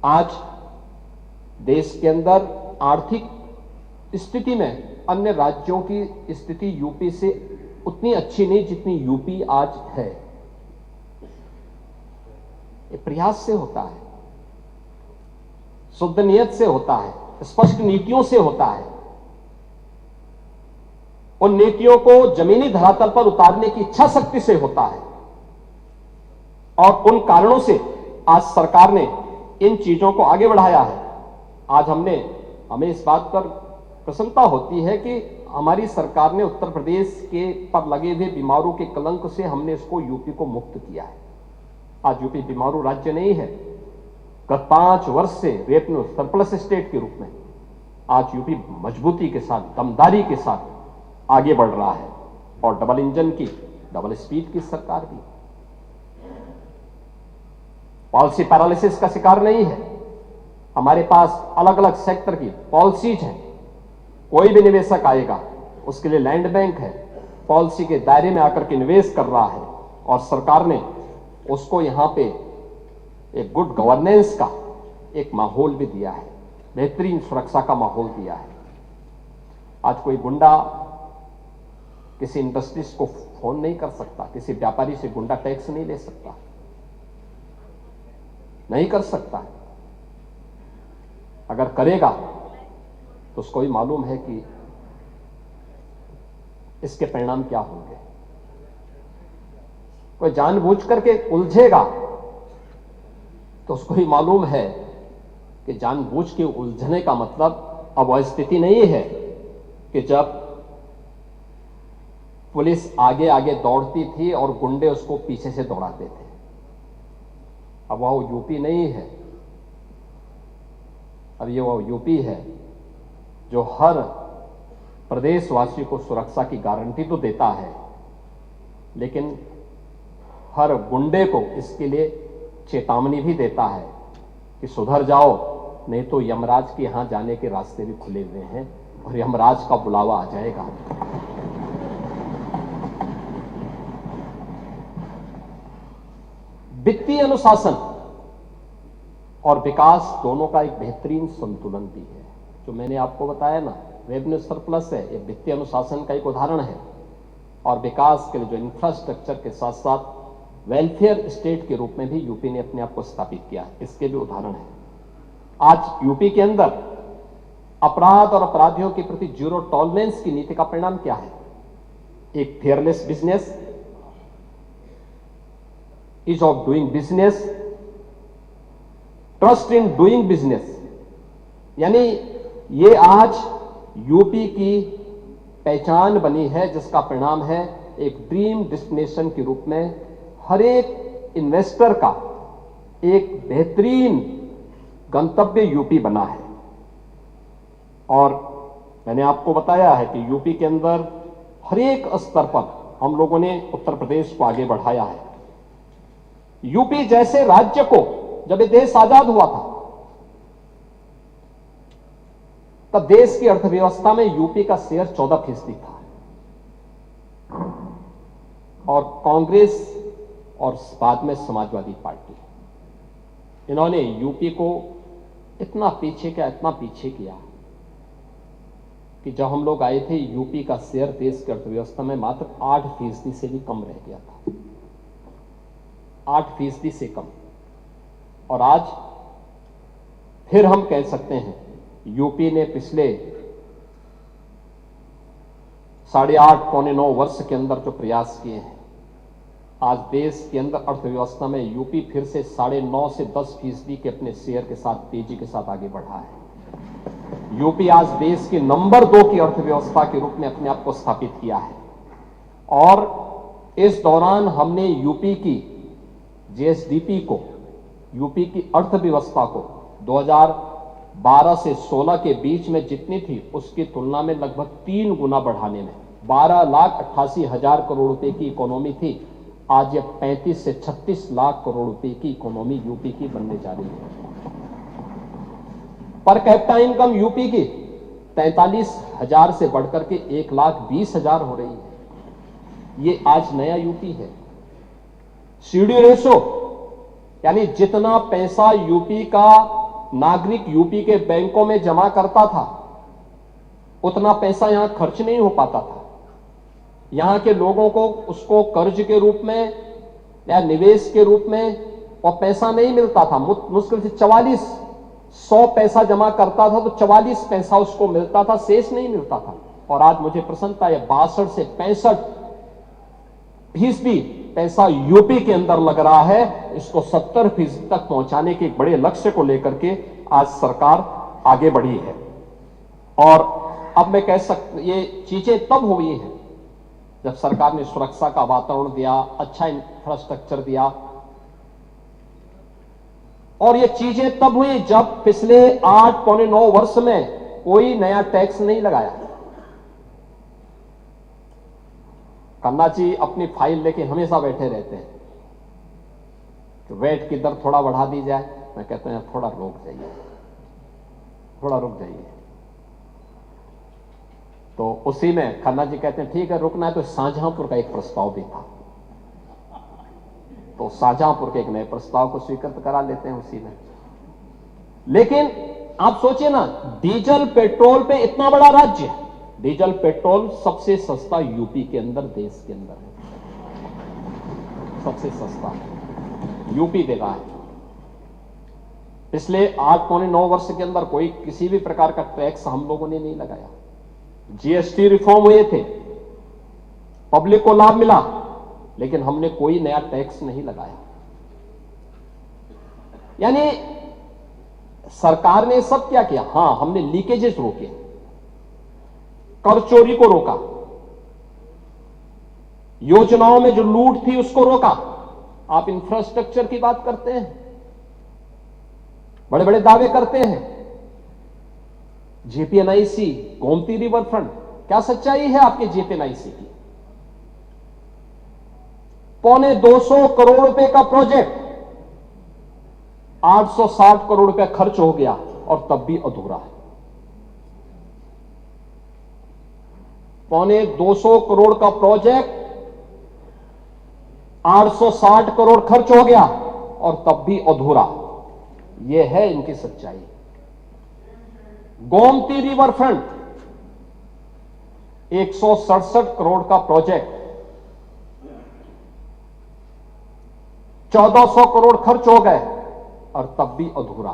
आज देश के अंदर आर्थिक स्थिति में अन्य राज्यों की स्थिति यूपी से उतनी अच्छी नहीं जितनी यूपी आज है। ये प्रयास से होता है, शुद्ध नियत से होता है, स्पष्ट नीतियों से होता है। उन नीतियों को जमीनी धरातल पर उतारने की इच्छा शक्ति से होता है। और उन कारणों से आज सरकार ने इन चीजों को आगे बढ़ाया है। आज हमें इस बात पर प्रसन्नता होती है कि हमारी सरकार ने उत्तर प्रदेश के पर लगे हुए बीमारू के कलंक से हमने इसको यूपी को मुक्त किया है। आज यूपी बीमारू राज्य नहीं है। गत 5 वर्ष से रेवेन्यू सरप्लस स्टेट के रूप में आज यूपी मजबूती के साथ, दमदारी के साथ आगे बढ़ रहा है। और डबल इंजन की, डबल स्पीड की सरकार भी। पॉलिसी पैरालिसिस का शिकार नहीं है। हमारे पास अलग अलग सेक्टर की पॉलिसीज हैं। कोई भी निवेशक आएगा उसके लिए लैंड बैंक है, पॉलिसी के दायरे में आकर के निवेश कर रहा है और सरकार ने उसको यहां पे एक गुड गवर्नेंस का एक माहौल भी दिया है, बेहतरीन सुरक्षा का माहौल दिया है। आज कोई गुंडा किसी इंडस्ट्रीज को फोन नहीं कर सकता, किसी व्यापारी से गुंडा टैक्स नहीं ले सकता, नहीं कर सकता। अगर करेगा तो उसको भी मालूम है कि इसके परिणाम क्या होंगे। कोई जानबूझ करके उलझेगा तो उसको भी मालूम है कि जानबूझ के उलझने का मतलब अब वह स्थिति नहीं है कि जब पुलिस आगे आगे दौड़ती थी और गुंडे उसको पीछे से दौड़ाते थे। अब वह यूपी नहीं है, अब ये वह यूपी है जो हर प्रदेशवासी को सुरक्षा की गारंटी तो देता है, लेकिन हर गुंडे को इसके लिए चेतावनी भी देता है कि सुधर जाओ, नहीं तो यमराज के यहां जाने के रास्ते भी खुले हुए हैं और यमराज का बुलावा आ जाएगा। वित्तीय अनुशासन और विकास दोनों का एक बेहतरीन संतुलन भी है। जो मैंने आपको बताया ना, रेवेन्यू सरप्लस है, ये वित्तीय अनुशासन का एक उदाहरण है। और विकास के लिए जो इंफ्रास्ट्रक्चर के साथ साथ वेलफेयर स्टेट के रूप में भी यूपी ने अपने आप को स्थापित किया, इसके भी उदाहरण है। आज यूपी के अंदर अपराध और अपराधियों के प्रति जीरो टॉलरेंस की नीति का परिणाम क्या है? एक fearless business, ease of doing business, trust in doing business, यानी ये आज यूपी की पहचान बनी है, जिसका परिणाम है एक ड्रीम डेस्टिनेशन के रूप में हर एक इन्वेस्टर का एक बेहतरीन गंतव्य यूपी बना है। और मैंने आपको बताया है कि यूपी के अंदर हर एक स्तर पर हम लोगों ने उत्तर प्रदेश को आगे बढ़ाया है। यूपी जैसे राज्य को जब ये देश आजाद हुआ था तब देश की अर्थव्यवस्था में यूपी का शेयर 14% था और कांग्रेस और बाद में समाजवादी पार्टी, इन्होंने यूपी को इतना पीछे किया कि जब हम लोग आए थे यूपी का शेयर देश की अर्थव्यवस्था में मात्र 8% से भी कम रह गया था, 8% से कम। और आज फिर हम कह सकते हैं यूपी ने पिछले 8.5 पौने 9 वर्ष के अंदर जो प्रयास किए हैं, आज देश के अंदर अर्थव्यवस्था में यूपी फिर से 9.5 से 10% के अपने शेयर के साथ तेजी के साथ आगे बढ़ा है। यूपी आज देश के नंबर 2 की अर्थव्यवस्था के रूप में अपने आप को स्थापित किया है। और इस दौरान हमने यूपी की जीएसडीपी को, यूपी की अर्थव्यवस्था को 2012 से 16 के बीच में जितनी थी उसकी तुलना में लगभग 3 गुना बढ़ाने में 12,88,000 करोड़ रुपए की इकोनॉमी थी, आज यह 35 से 36 लाख करोड़ रुपए की इकोनॉमी यूपी की बनने जा रही है। पर कैपिटा इनकम यूपी की 43,000 से बढ़कर के 1,20,000 हो रही है। ये आज नया यूपी है। सीडी रेशो, यानी जितना पैसा यूपी का नागरिक यूपी के बैंकों में जमा करता था उतना पैसा यहां खर्च नहीं हो पाता था। यहां के लोगों को उसको कर्ज के रूप में या निवेश के रूप में और पैसा नहीं मिलता था। मुश्किल से 4400 पैसा जमा करता था तो 44 पैसा उसको मिलता था, शेष नहीं मिलता था। और आज मुझे प्रसन्नता है 62 से 65% पैसा यूपी के अंदर लग रहा है। इसको 70% तक पहुंचाने के एक बड़े लक्ष्य को लेकर के आज सरकार आगे बढ़ी है। और अब मैं कह सकता, ये चीजें तब हुई हैं जब सरकार ने सुरक्षा का वातावरण दिया, अच्छा इंफ्रास्ट्रक्चर दिया। और ये चीजें तब हुई जब पिछले 8 पौने 9 वर्ष में कोई नया टैक्स नहीं लगाया। कन्ना जी अपनी फाइल लेके हमेशा बैठे रहते हैं, कि वेट की दर थोड़ा बढ़ा दी जाए। मैं कहता हूं थोड़ा रुक जाइए, थोड़ा रुक जाइए। तो उसी में खन्ना जी कहते हैं ठीक है रुकना है, तो शाहजहांपुर का एक प्रस्ताव भी था, तो शाहजहांपुर के एक नए प्रस्ताव को स्वीकृत करा लेते हैं उसी में। लेकिन आप सोचिए ना, डीजल पेट्रोल पे इतना बड़ा राज्य, डीजल पेट्रोल सबसे सस्ता यूपी के अंदर, देश के अंदर है, सबसे सस्ता यूपी दे रहा है। पिछले 8-9 वर्ष के अंदर कोई किसी भी प्रकार का टैक्स हम लोगों ने नहीं लगाया। जीएसटी रिफॉर्म हुए थे, पब्लिक को लाभ मिला, लेकिन हमने कोई नया टैक्स नहीं लगाया। यानी सरकार ने सब क्या किया? हां, हमने लीकेजेस रोके, कर चोरी को रोका, योजनाओं में जो लूट थी उसको रोका। आप इंफ्रास्ट्रक्चर की बात करते हैं, बड़े बड़े दावे करते हैं, जेपीएनआईसी, गोमती रिवर फ्रंट, क्या सच्चाई है आपके जेपीएनआईसी की? 250 करोड़ रुपए का प्रोजेक्ट, 860 करोड़ रुपए खर्च हो गया और तब भी अधूरा है। 250 करोड़ का प्रोजेक्ट, 860 करोड़ खर्च हो गया और तब भी अधूरा। यह है इनकी सच्चाई। गोमती रिवर फ्रंट, 167 करोड़ का प्रोजेक्ट, 1400 करोड़ खर्च हो गए और तब भी अधूरा।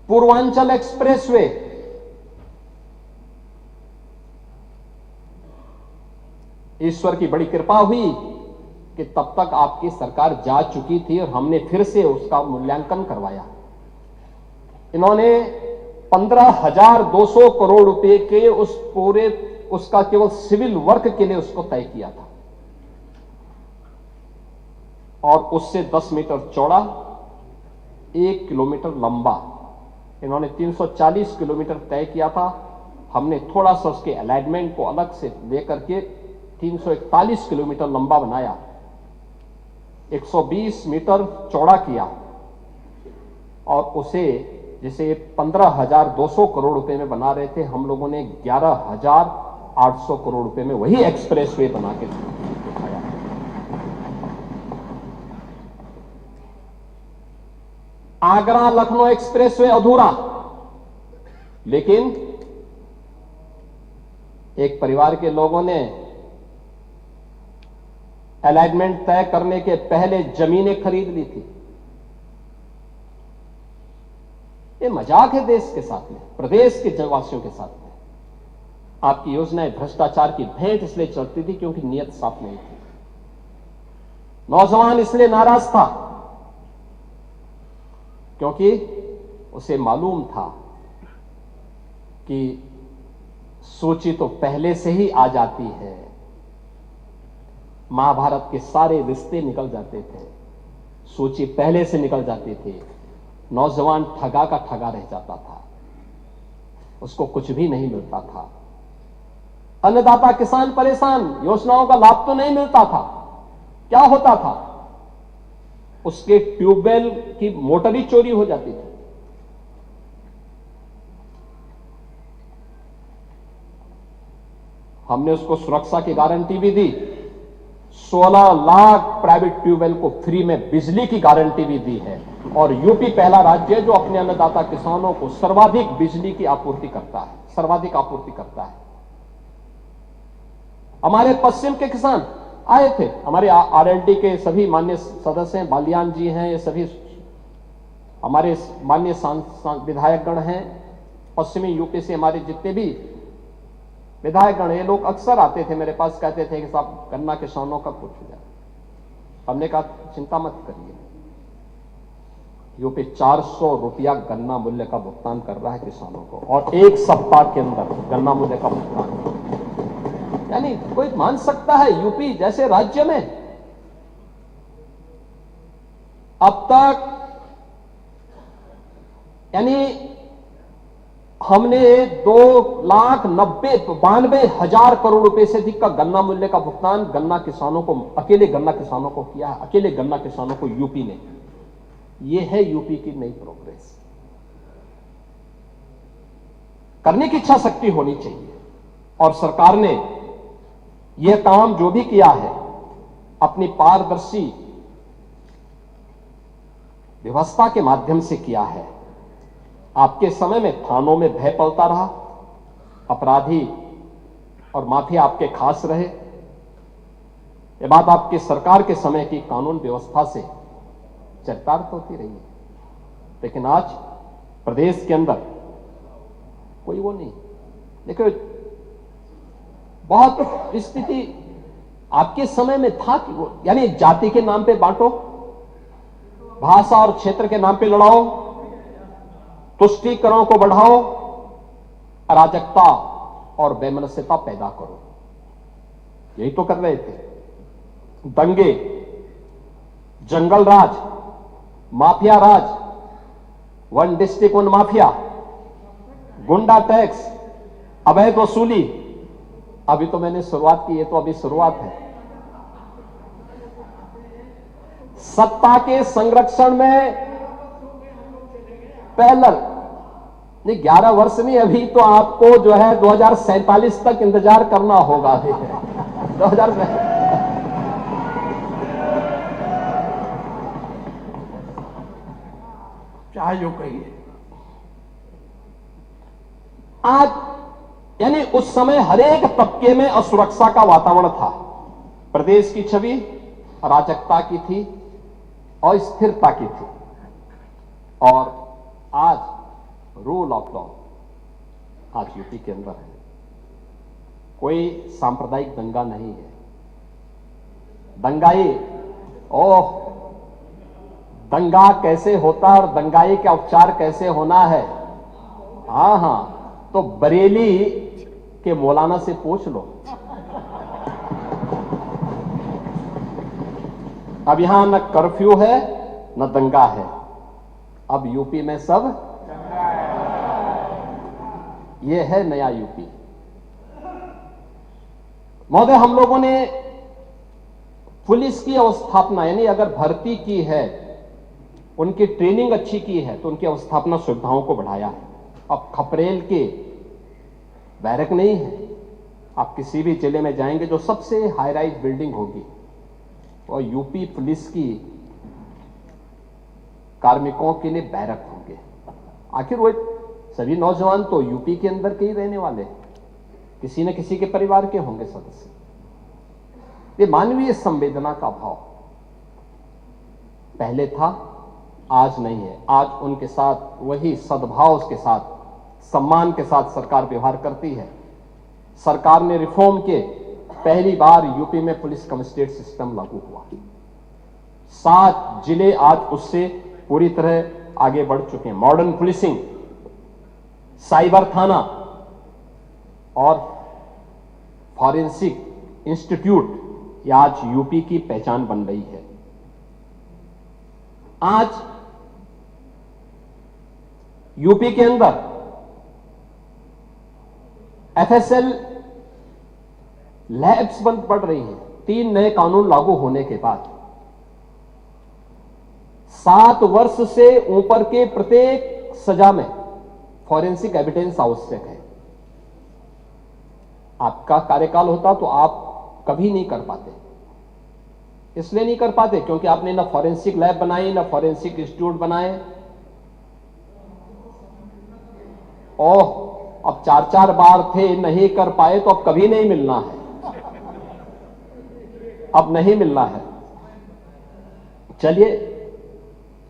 पूर्वांचल एक्सप्रेसवे, ईश्वर की बड़ी कृपा हुई कि तब तक आपकी सरकार जा चुकी थी और हमने फिर से उसका मूल्यांकन करवाया। इन्होंने 15,200 करोड़ रुपए के उसका केवल सिविल वर्क के लिए उसको तय किया था और उससे 10 मीटर चौड़ा, 1 किलोमीटर लंबा इन्होंने 340 किलोमीटर तय किया था। हमने थोड़ा सा उसके अलाइनमेंट को अलग से लेकर के 341 किलोमीटर लंबा बनाया, 120 मीटर चौड़ा किया और उसे जिसे 15,200 करोड़ रुपए में बना रहे थे, हम लोगों ने 11,800 करोड़ रुपए में वही एक्सप्रेसवे बना के दिखाया। आगरा लखनऊ एक्सप्रेसवे अधूरा, लेकिन एक परिवार के लोगों ने अलाइनमेंट तय करने के पहले जमीनें खरीद ली थी। ये मजाक है देश के साथ में, प्रदेश के जनवासियों के साथ में। आपकी योजनाएं भ्रष्टाचार की भेंट इसलिए चलती थी क्योंकि नीयत साफ नहीं थी। नौजवान इसलिए नाराज था क्योंकि उसे मालूम था कि सूची तो पहले से ही आ जाती है, महाभारत के सारे रिश्ते निकल जाते थे, सूची पहले से निकल जाती थी। नौजवान ठगा का ठगा रह जाता था, उसको कुछ भी नहीं मिलता था। अन्नदाता किसान परेशान, योजनाओं का लाभ तो नहीं मिलता था। क्या होता था? उसके ट्यूबवेल की मोटर ही चोरी हो जाती थी। हमने उसको सुरक्षा की गारंटी भी दी, 16 लाख प्राइवेट ट्यूबवेल को फ्री में बिजली की गारंटी भी दी है और यूपी पहला राज्य है जो अपने अन्नदाता किसानों को सर्वाधिक बिजली की आपूर्ति करता है, सर्वाधिक आपूर्ति करता है। हमारे पश्चिम के किसान आए थे, हमारे आरएलडी के सभी माननीय सदस्य हैं, बालियान जी हैं, ये सभी हमारे माननीय विधायकगण हैं। पश्चिमी यूपी से हमारे जितने भी विधायकगण, ये लोग अक्सर आते थे मेरे पास, कहते थे कि साहब गन्ना किसानों का कुछ हो जाए। हमने कहा चिंता मत करिए, यूपी 400 रुपया गन्ना मूल्य का भुगतान कर रहा है किसानों को और 1 सप्ताह के अंदर गन्ना मूल्य का भुगतान। यानी कोई मान सकता है यूपी जैसे राज्य में अब तक यानी हमने 2,90,92,000 करोड़ रुपए से अधिक का गन्ना मूल्य का भुगतान गन्ना किसानों को, अकेले गन्ना किसानों को किया है, अकेले गन्ना किसानों को यूपी ने। यह है यूपी की नई प्रोग्रेस। करने की इच्छा शक्ति होनी चाहिए और सरकार ने यह काम जो भी किया है अपनी पारदर्शी व्यवस्था के माध्यम से किया है। आपके समय में थानों में भय पलता रहा, अपराधी और माफिया आपके खास रहे। यह बात आपकी सरकार के समय की कानून व्यवस्था से चरितार्थ होती रही है। लेकिन आज प्रदेश के अंदर कोई वो नहीं। देखो, बहुत स्थिति आपके समय में था कि वो, यानी जाति के नाम पे बांटो, भाषा और क्षेत्र के नाम पे लड़ाओ, तुष्टीकरण को बढ़ाओ, अराजकता और बेमनस्यता पैदा करो। यही तो कर रहे थे। दंगे, जंगल राज, माफिया राज, वन डिस्ट्रिक्ट वन माफिया, गुंडा टैक्स, अवैध वसूली। अभी तो मैंने शुरुआत की, ये तो अभी शुरुआत है। सत्ता के संरक्षण में पैरेलल नहीं, 11 वर्ष नहीं, अभी तो आपको जो है 2047 तक इंतजार करना होगा। अभी 2000 चाहे जो कहिए। आज यानी उस समय हरेक तबके में असुरक्षा का वातावरण था। प्रदेश की छवि अराजकता की थी, अस्थिरता की थी। और आज रूल ऑफ लॉ आज यूपी के अंदर है। कोई सांप्रदायिक दंगा नहीं है। दंगाई, ओह, दंगा कैसे होता है और दंगाई का उपचार कैसे होना है, हां, तो बरेली के मौलाना से पूछ लो। अब यहां न कर्फ्यू है न दंगा है। अब यूपी में सब यह है नया यूपी। महोदय, हम लोगों ने पुलिस की अवस्थापना, यानी अगर भर्ती की है, उनकी ट्रेनिंग अच्छी की है, तो उनकी अवस्थापना सुविधाओं को बढ़ाया है। अब खपरेल के बैरक नहीं है। आप किसी भी जिले में जाएंगे, जो सबसे हाई राइज बिल्डिंग होगी और यूपी पुलिस की कार्मिकों के लिए बैरक होंगे। आखिर वो सभी नौजवान तो यूपी के अंदर के ही रहने वाले, किसी न किसी के परिवार के होंगे सदस्य। ये मानवीय संवेदना का भाव पहले था, आज नहीं है। आज उनके साथ वही सद्भाव के साथ, सम्मान के साथ सरकार व्यवहार करती है। सरकार ने रिफॉर्म के पहली बार यूपी में पुलिस कमिश्नरेट सिस्टम लागू हुआ। 7 जिले आज उससे पूरी तरह आगे बढ़ चुके हैं। मॉडर्न पुलिसिंग, साइबर थाना और फॉरेंसिक इंस्टीट्यूट, यह आज यूपी की पहचान बन रही है। आज यूपी के अंदर एफएसएल लैब्स बंद पड़ रही हैं। 3 नए कानून लागू होने के बाद 7 वर्ष से ऊपर के प्रत्येक सजा में फॉरेंसिक एविडेंस आवश्यक है। आपका कार्यकाल होता तो आप कभी नहीं कर पाते। इसलिए नहीं कर पाते क्योंकि आपने ना फॉरेंसिक लैब बनाई, ना फॉरेंसिक इंस्टीट्यूट बनाए। ओह, अब 4-4 बार थे, नहीं कर पाए, तो अब कभी नहीं मिलना है। अब नहीं मिलना है। चलिए,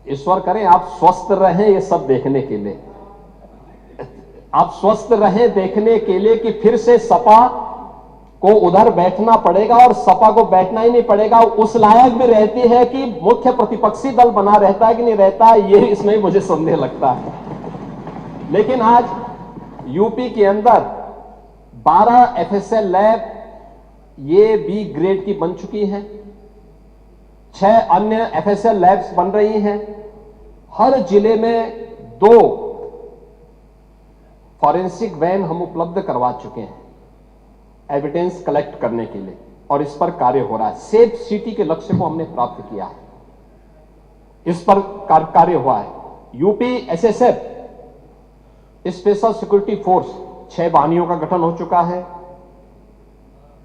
ईश्वर करें आप स्वस्थ रहें ये सब देखने के लिए। आप स्वस्थ रहें देखने के लिए कि फिर से सपा को उधर बैठना पड़ेगा, और सपा को बैठना ही नहीं पड़ेगा, उस लायक भी रहती है कि मुख्य प्रतिपक्षी दल बना रहता है कि नहीं रहता है, ये इसमें मुझे संदेह लगता है। लेकिन आज यूपी के अंदर 12 एफएसएल लैब ये बी ग्रेड की बन चुकी हैं। 6 अन्य एफएसएल लैब्स बन रही हैं। हर जिले में 2 फॉरेंसिक वैन हम उपलब्ध करवा चुके हैं एविडेंस कलेक्ट करने के लिए, और इस पर कार्य हो रहा है। सेफ सिटी के लक्ष्य को हमने प्राप्त किया है, इस पर कार्य हुआ है। UP SSF special security force 6 वाहिनियों का गठन हो चुका है।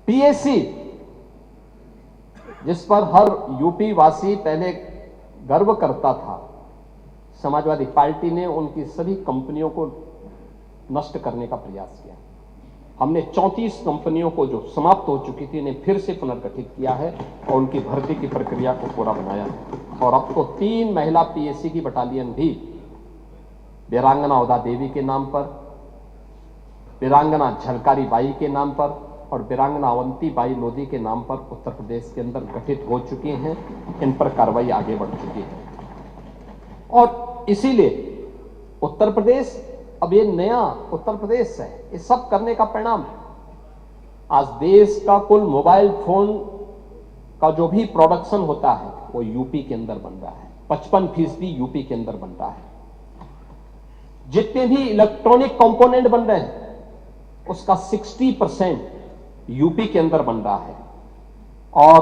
पीएससी जिस पर हर यूपी वासी पहले गर्व करता था, समाजवादी पार्टी ने उनकी सभी कंपनियों को नष्ट करने का प्रयास किया। हमने 34 कंपनियों को जो समाप्त हो चुकी थी इन्हें फिर से पुनर्गठित किया है और उनकी भर्ती की प्रक्रिया को पूरा बनाया है। और अब तो 3 महिला पीएससी की बटालियन भी वीरांगना उदा देवी के नाम पर, वीरांगना झलकारी बाई के नाम पर और वीरांगना अवंती बाई लोधी के नाम पर उत्तर प्रदेश के अंदर गठित हो चुकी हैं। इन पर कार्रवाई आगे बढ़ चुकी है और इसीलिए उत्तर प्रदेश अब ये नया उत्तर प्रदेश है। ये सब करने का परिणाम है। आज देश का कुल मोबाइल फोन का जो भी प्रोडक्शन होता है वो यूपी के अंदर बन रहा है। 55% यूपी के अंदर बन रहा है। जितने भी इलेक्ट्रॉनिक कंपोनेंट बन रहे हैं उसका 60% यूपी के अंदर बन रहा है। और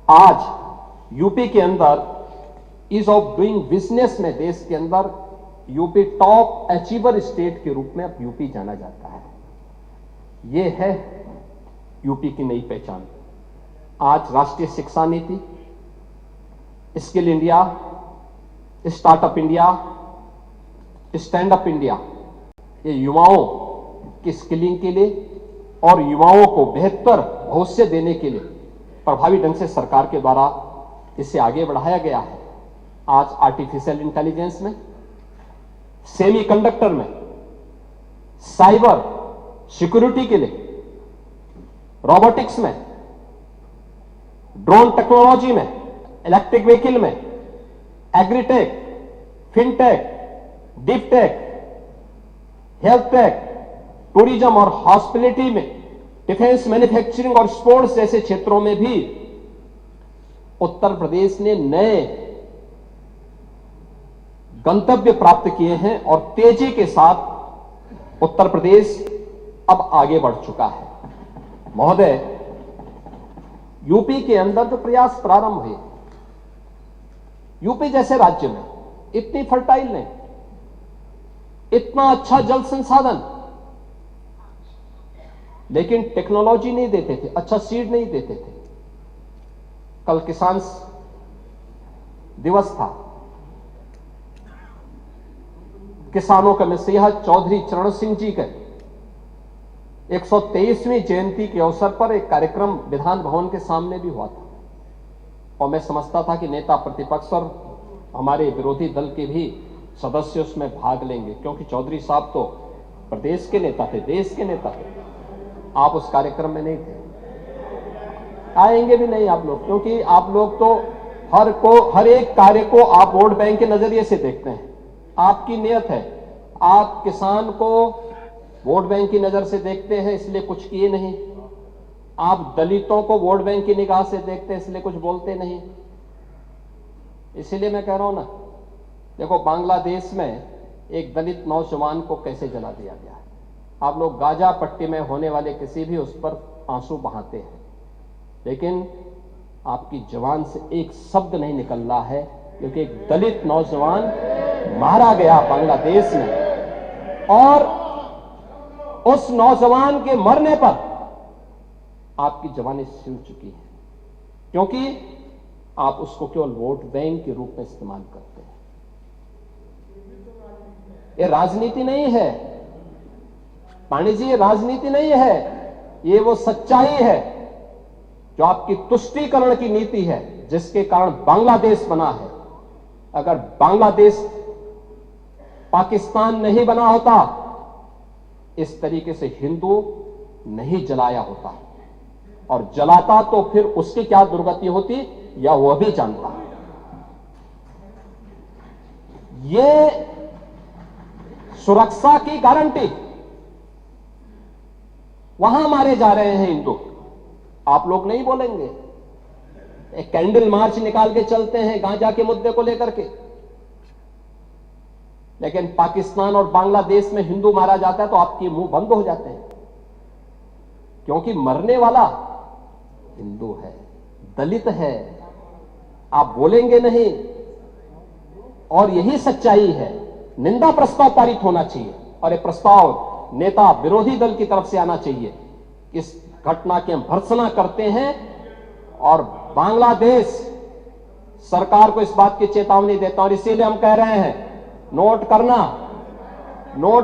आज यूपी के अंदर ईज ऑफ डूइंग बिजनेस में देश के अंदर यूपी टॉप अचीवर स्टेट के रूप में अब यूपी जाना जाता है। यह है यूपी की नई पहचान। आज राष्ट्रीय शिक्षा नीति, skill India, startup India, stand up India, ये युवाओं की स्किलिंग के लिए और युवाओं को बेहतर भविष्य देने के लिए प्रभावी ढंग से सरकार के द्वारा इसे आगे बढ़ाया गया है। आज आर्टिफिशियल इंटेलिजेंस में, सेमीकंडक्टर में, साइबर सिक्योरिटी के लिए, रोबोटिक्स में, ड्रोन टेक्नोलॉजी में, इलेक्ट्रिक व्हीकल में, agritech, fintech, deep tech, health take, tourism और हॉस्पिटलिटी में, डिफेंस, मैन्युफैक्चरिंग और स्पोर्ट्स जैसे क्षेत्रों में भी उत्तर प्रदेश ने नए गंतव्य प्राप्त किए हैं और तेजी के साथ उत्तर प्रदेश अब आगे बढ़ चुका है। महोदय, यूपी के अंदर जो प्रयास प्रारंभ हुए, यूपी जैसे राज्य में इतनी फर्टाइल नहीं, इतना अच्छा जल संसाधन, लेकिन टेक्नोलॉजी नहीं देते थे, अच्छा सीड नहीं देते थे। कल किसान दिवस था। किसानों का मसीहा चौधरी चरण सिंह जी के 123वीं जयंती के अवसर पर एक कार्यक्रम विधान भवन के सामने भी हुआ था और मैं समझता था कि नेता प्रतिपक्ष और हमारे विरोधी दल के भी सदस्य उसमें भाग लेंगे, क्योंकि चौधरी साहब तो प्रदेश के नेता थे, देश के नेता थे। आप उस कार्यक्रम में नहीं थे, आएंगे भी नहीं आप लोग, क्योंकि आप लोग तो हर एक कार्य को आप वोट बैंक के नजरिए से देखते हैं। आपकी नियत है, आप किसान को वोट बैंक की नजर से देखते हैं इसलिए कुछ किए नहीं, आप दलितों को वोट बैंक की निगाह से देखते हैं इसलिए कुछ बोलते नहीं। इसीलिए मैं कह रहा हूं ना, देखो बांग्लादेश में एक दलित नौजवान को कैसे जला दिया गया है। आप लोग गाजा पट्टी में होने वाले किसी भी उस पर आंसू बहाते हैं, लेकिन आपकी जवान से एक शब्द नहीं निकल रहा है, क्योंकि एक दलित नौजवान मारा गया बांग्लादेश में और उस नौजवान के मरने पर आपकी जवानी सिल चुकी है, क्योंकि आप उसको केवल वोट बैंक के रूप में इस्तेमाल करते हैं। ये राजनीति नहीं है पांडे जी, ये राजनीति नहीं है, ये वो सच्चाई है जो आपकी तुष्टीकरण की नीति है, जिसके कारण बांग्लादेश बना है। अगर बांग्लादेश पाकिस्तान नहीं बना होता, इस तरीके से हिंदू नहीं जलाया होता, और जलाता तो फिर उसकी क्या दुर्गति होती या वह भी जानता। ये सुरक्षा की गारंटी, वहां मारे जा रहे हैं हिंदू, आप लोग नहीं बोलेंगे। एक कैंडल मार्च निकाल के चलते हैं गांजा के मुद्दे को लेकर के, लेकिन पाकिस्तान और बांग्लादेश में हिंदू मारा जाता है तो आपके मुंह बंद हो जाते हैं, क्योंकि मरने वाला हिंदू है, दलित है, आप बोलेंगे नहीं। और यही सच्चाई है। निंदा प्रस्ताव पारित होना चाहिए और यह प्रस्ताव नेता विरोधी दल की तरफ से आना चाहिए। इस घटना की हम भर्त्सना करते हैं और बांग्लादेश सरकार को इस बात की चेतावनी देता हूं और इसीलिए हम कह रहे हैं, नोट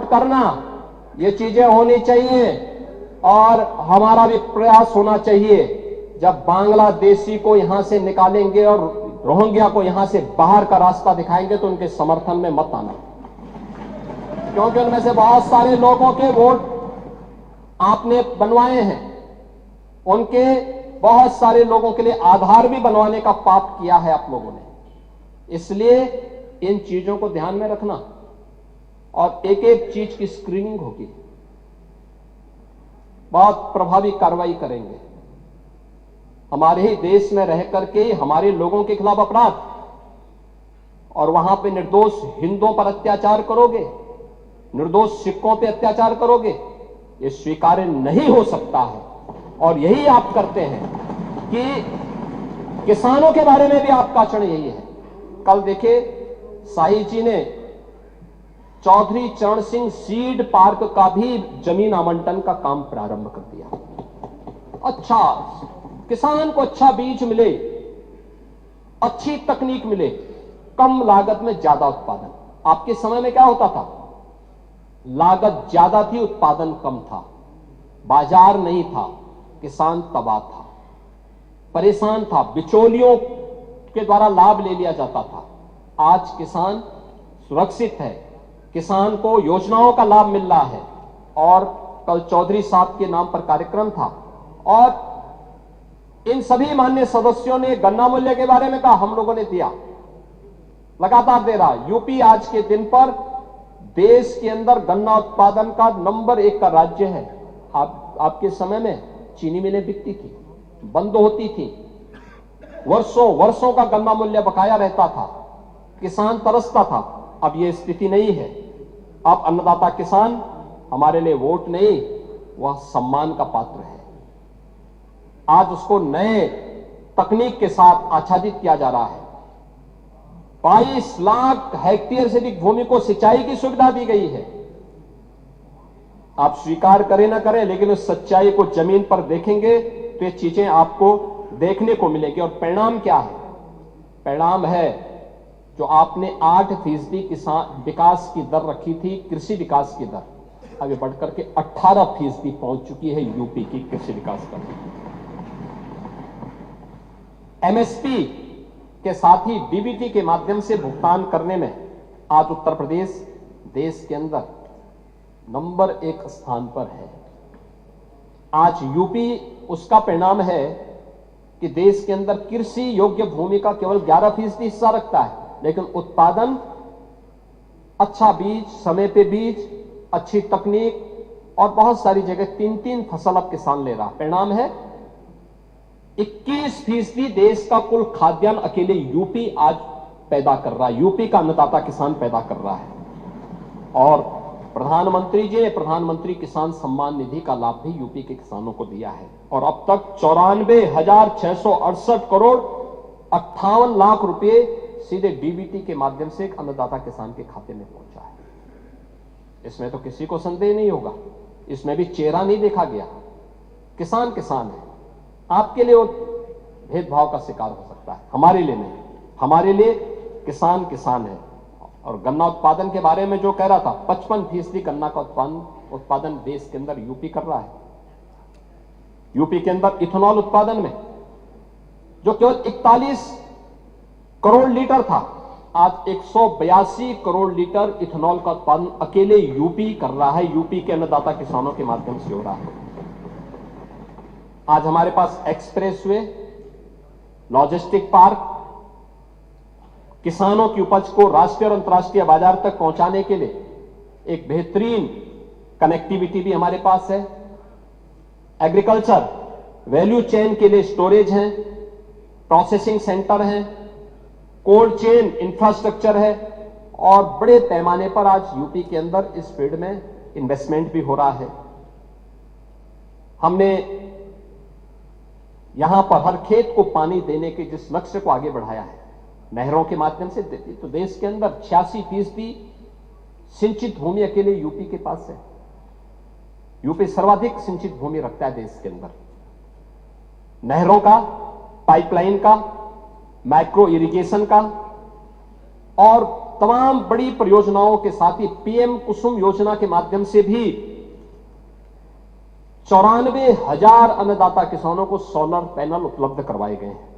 करना, ये चीजें होनी चाहिए और हमारा भी प्रयास होना चाहिए। जब बांग्लादेशी को यहां से निकालेंगे और रोहिंग्या को यहां से बाहर का रास्ता दिखाएंगे तो उनके समर्थन में मत आना, क्योंकि उनमें से बहुत सारे लोगों के वोट आपने बनवाए हैं, उनके बहुत सारे लोगों के लिए आधार भी बनवाने का पाप किया है आप लोगों ने। इसलिए इन चीजों को ध्यान में रखना और एक एक चीज की स्क्रीनिंग होगी, बहुत प्रभावी कार्रवाई करेंगे। हमारे ही देश में रह करके हमारे लोगों के खिलाफ अपराध और वहां पे निर्दोष हिंदुओं पर अत्याचार करोगे, निर्दोष सिखों पे अत्याचार करोगे, ये स्वीकार्य नहीं हो सकता है। और यही आप करते हैं कि किसानों के बारे में भी आपका आचरण यही है। कल देखिए शाही जी ने चौधरी चरण सिंह सीड पार्क का भी जमीन आवंटन का काम प्रारंभ कर दिया। अच्छा, किसान को अच्छा बीज मिले, अच्छी तकनीक मिले, कम लागत में ज्यादा उत्पादन। आपके समय में क्या होता था? लागत ज्यादा थी, उत्पादन कम था, बाजार नहीं था, किसान तबाह था, परेशान था, बिचौलियों के द्वारा लाभ ले लिया जाता था। आज किसान सुरक्षित है, किसान को योजनाओं का लाभ मिल रहा है। और कल चौधरी साहब के नाम पर कार्यक्रम था और इन सभी माननीय सदस्यों ने गन्ना मूल्य के बारे में कहा, हम लोगों ने दिया, लगातार दे रहा। यूपी आज के दिन पर देश के अंदर गन्ना उत्पादन का नंबर 1 का राज्य है। आपके समय में चीनी मिलें बिकती थी, बंद होती थी, वर्षों का गन्ना मूल्य बकाया रहता था, किसान तरसता था। अब यह स्थिति नहीं है। अब अन्नदाता किसान हमारे लिए वोट नहीं, वह सम्मान का पात्र है। आज उसको नए तकनीक के साथ आच्छादित किया जा रहा है। 22 लाख हेक्टेयर से अधिक भूमि को सिंचाई की सुविधा दी गई है। आप स्वीकार करें ना करें, लेकिन उस सच्चाई को जमीन पर देखेंगे तो ये चीजें आपको देखने को मिलेगी। और परिणाम क्या है? परिणाम है जो आपने 8% किसान विकास की दर रखी थी, कृषि विकास की दर, आगे बढ़कर के 18% पहुंच चुकी है यूपी की कृषि विकास दर। एमएसपी के साथ ही डीबीटी के माध्यम से भुगतान करने में आज उत्तर प्रदेश देश के अंदर नंबर 1 स्थान पर है। आज यूपी उसका परिणाम है कि देश के अंदर कृषि योग्य भूमि का केवल 11% हिस्सा रखता है, लेकिन उत्पादन, अच्छा बीज, समय पे बीज, अच्छी तकनीक और बहुत सारी जगह 3-3 फसल अब किसान ले रहा। परिणाम है 21% देश का कुल खाद्यान्न अकेले यूपी आज पैदा कर रहा है, यूपी का अन्नदाता किसान पैदा कर रहा है। और प्रधानमंत्री जी ने प्रधानमंत्री किसान सम्मान निधि का लाभ भी यूपी के किसानों को दिया है और अब तक 94,668 करोड़ 58 लाख रुपए सीधे डीबीटी के माध्यम से एक अन्नदाता किसान के खाते में पहुंचा है। इसमें तो किसी को संदेह नहीं होगा, इसमें भी चेहरा नहीं देखा गया। किसान किसान है, आपके लिए वो भेदभाव का शिकार हो सकता है, हमारे लिए नहीं। हमारे लिए किसान किसान है। और गन्ना उत्पादन के बारे में जो कह रहा था, 55% गन्ना का उत्पादन देश के अंदर यूपी कर रहा है। यूपी के अंदर इथेनॉल उत्पादन में जो केवल 41 करोड़ लीटर था, आज 182 करोड़ लीटर इथेनॉल का उत्पादन अकेले यूपी कर रहा है, यूपी के अन्नदाता किसानों के माध्यम से हो रहा है। आज हमारे पास एक्सप्रेसवे, लॉजिस्टिक पार्क, किसानों की उपज को राष्ट्रीय और अंतर्राष्ट्रीय बाजार तक पहुंचाने के लिए एक बेहतरीन कनेक्टिविटी भी हमारे पास है। एग्रीकल्चर वैल्यू चेन के लिए स्टोरेज है, प्रोसेसिंग सेंटर है, कोल्ड चेन इंफ्रास्ट्रक्चर है और बड़े पैमाने पर आज यूपी के अंदर इस फील्ड में इन्वेस्टमेंट भी हो रहा है। हमने यहां पर हर खेत को पानी देने के जिस लक्ष्य को आगे बढ़ाया है नहरों के माध्यम से, तो देश के अंदर 86% सिंचित भूमि अकेले यूपी के पास है। यूपी सर्वाधिक सिंचित भूमि रखता है देश के अंदर। नहरों का, पाइपलाइन का, माइक्रो इरिगेशन का और तमाम बड़ी परियोजनाओं के साथ ही पीएम कुसुम योजना के माध्यम से भी 94,000 अन्नदाता किसानों को सोलर पैनल उपलब्ध करवाए गए हैं।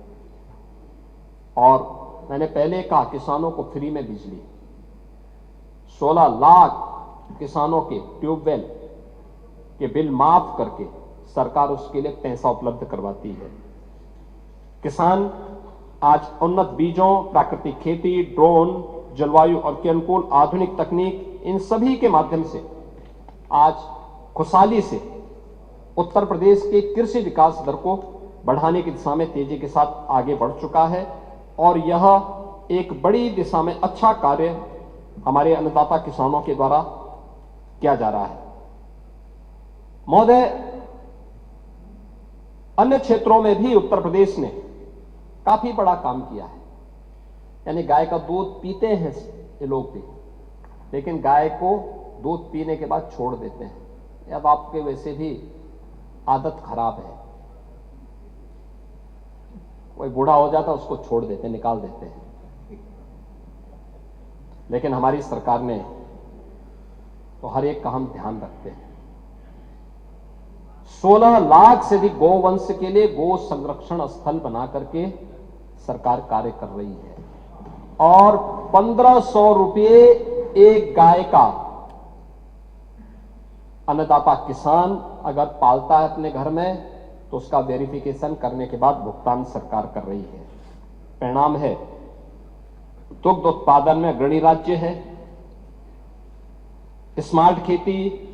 और मैंने पहले कहा, किसानों को फ्री में बिजली, 16 लाख किसानों के ट्यूबवेल के बिल माफ करके सरकार उसके लिए पैसा उपलब्ध करवाती है। किसान आज उन्नत बीजों, प्राकृतिक खेती, ड्रोन, जलवायु और के अनुकूल आधुनिक तकनीक, इन सभी के माध्यम से आज खुशहाली से उत्तर प्रदेश के कृषि विकास दर को बढ़ाने की दिशा में तेजी के साथ आगे बढ़ चुका है। और यह एक बड़ी दिशा में अच्छा कार्य हमारे अन्नदाता किसानों के द्वारा किया जा रहा है। महोदय, अन्य क्षेत्रों में भी उत्तर प्रदेश ने काफी बड़ा काम किया है। यानी गाय का दूध पीते हैं ये लोग भी, लेकिन गाय को दूध पीने के बाद छोड़ देते हैं। अब आपके वैसे भी आदत खराब है, कोई बूढ़ा हो जाता उसको छोड़ देते, निकाल देते हैं। लेकिन हमारी सरकार ने तो हर एक का हम ध्यान रखते हैं। 16 लाख से अधिक गोवंश के लिए गो संरक्षण स्थल बना करके सरकार कार्य कर रही है। और 1500 रुपये एक गाय का अन्नदाता किसान अगर पालता है अपने घर में, तो उसका वेरिफिकेशन करने के बाद भुगतान सरकार कर रही है। परिणाम है, दुग्ध उत्पादन में अग्रणी राज्य है। स्मार्ट खेती,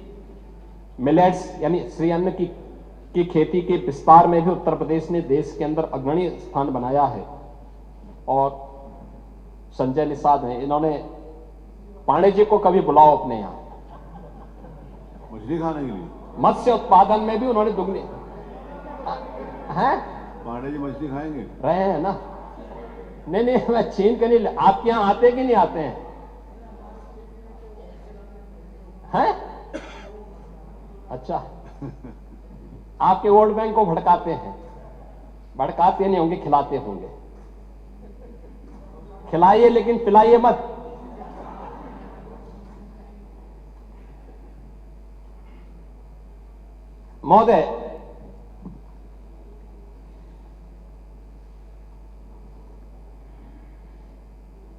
मिलेट्स यानी श्री अन्न की खेती के विस्तार में भी उत्तर प्रदेश ने देश के अंदर अग्रणी स्थान बनाया है। और संजय निषाद हैं, इन्होंने पांडे जी को कभी बुलाओ अपने यहां मछली खाने के लिए। मत्स्य उत्पादन में भी उन्होंने दुगनी हैं। पांडे जी मछली खाएंगे? रहे हैं ना? नहीं, मैं छीन के नहीं। आपके यहां आते कि नहीं आते हैं? हैं? अच्छा, आपके वोट बैंक को भड़काते हैं? भड़काते नहीं होंगे, खिलाते होंगे। खिलाइए लेकिन पिलाइए मत। महोदय,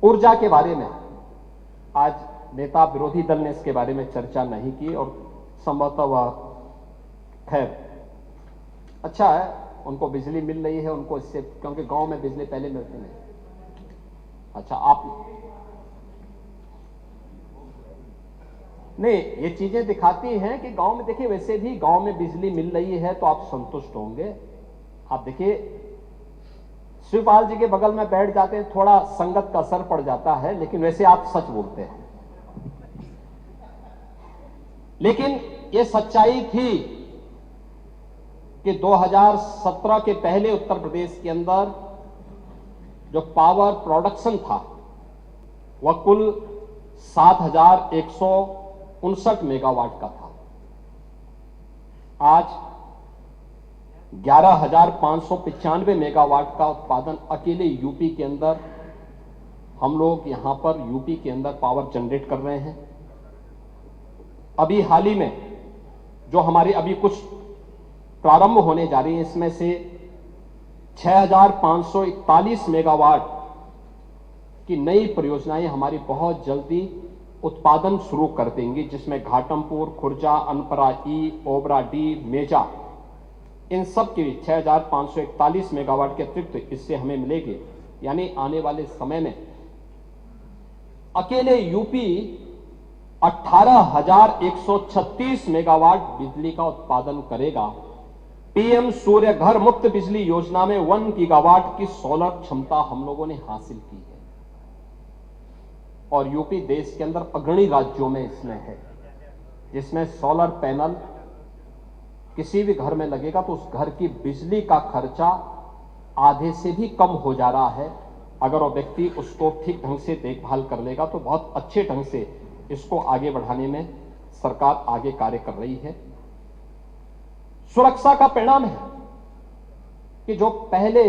ऊर्जा के बारे में आज नेता विरोधी दल ने इसके बारे में चर्चा नहीं की और संभवतः वह खैर अच्छा है, उनको बिजली मिल रही है उनको इससे, क्योंकि गांव में बिजली पहले मिलती नहीं। अच्छा, आप नहीं, ये चीजें दिखाती हैं कि गांव में, देखिए वैसे भी गांव में बिजली मिल रही है तो आप संतुष्ट होंगे। आप देखिए शिवपाल जी के बगल में बैठ जाते हैं, थोड़ा संगत का असर पड़ जाता है, लेकिन वैसे आप सच बोलते हैं। लेकिन ये सच्चाई थी कि 2017 के पहले उत्तर प्रदेश के अंदर जो पावर प्रोडक्शन था वह कुल 7,159 मेगावाट का था। आज 11,595 मेगावाट का उत्पादन अकेले यूपी के अंदर, हम लोग यहां पर यूपी के अंदर पावर जनरेट कर रहे हैं। अभी हाल ही में जो हमारी अभी कुछ प्रारंभ होने जा रही है, इसमें से 6,541 मेगावाट की नई परियोजनाएं हमारी बहुत जल्दी उत्पादन शुरू कर देंगी, जिसमें घाटमपुर, खुर्जा, अनपरा ई, ओबरा डी, मेजा, इन सब की 6,541 मेगावाट के अतिरिक्त इससे हमें मिलेगी। यानी आने वाले समय में अकेले यूपी 18,136 मेगावाट बिजली का उत्पादन करेगा। पीएम सूर्य घर मुक्त बिजली योजना में 1 गीगावाट की सोलर क्षमता हम लोगों ने हासिल की है। और यूपी देश के अंदर अग्रणी राज्यों में इसमें है, जिसमें सोलर पैनल किसी भी घर में लगेगा तो उस घर की बिजली का खर्चा आधे से भी कम हो जा रहा है। अगर वो व्यक्ति उसको ठीक ढंग से देखभाल कर लेगा तो बहुत अच्छे ढंग से इसको आगे बढ़ाने में सरकार आगे कार्य कर रही है। सुरक्षा का परिणाम है कि जो पहले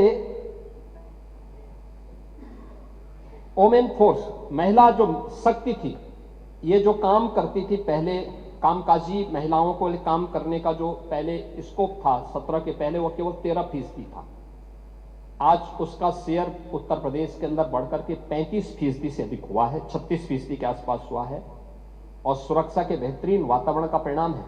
वोमेन फोर्स, महिला जो शक्ति थी, ये जो काम करती थी, पहले कामकाजी महिलाओं को काम करने का जो पहले स्कोप था 17 के पहले, वो केवल 13% था। आज उसका शेयर उत्तर प्रदेश के अंदर बढ़कर के 35% से अधिक हुआ है, 36% के आसपास हुआ है। और सुरक्षा के बेहतरीन वातावरण का परिणाम है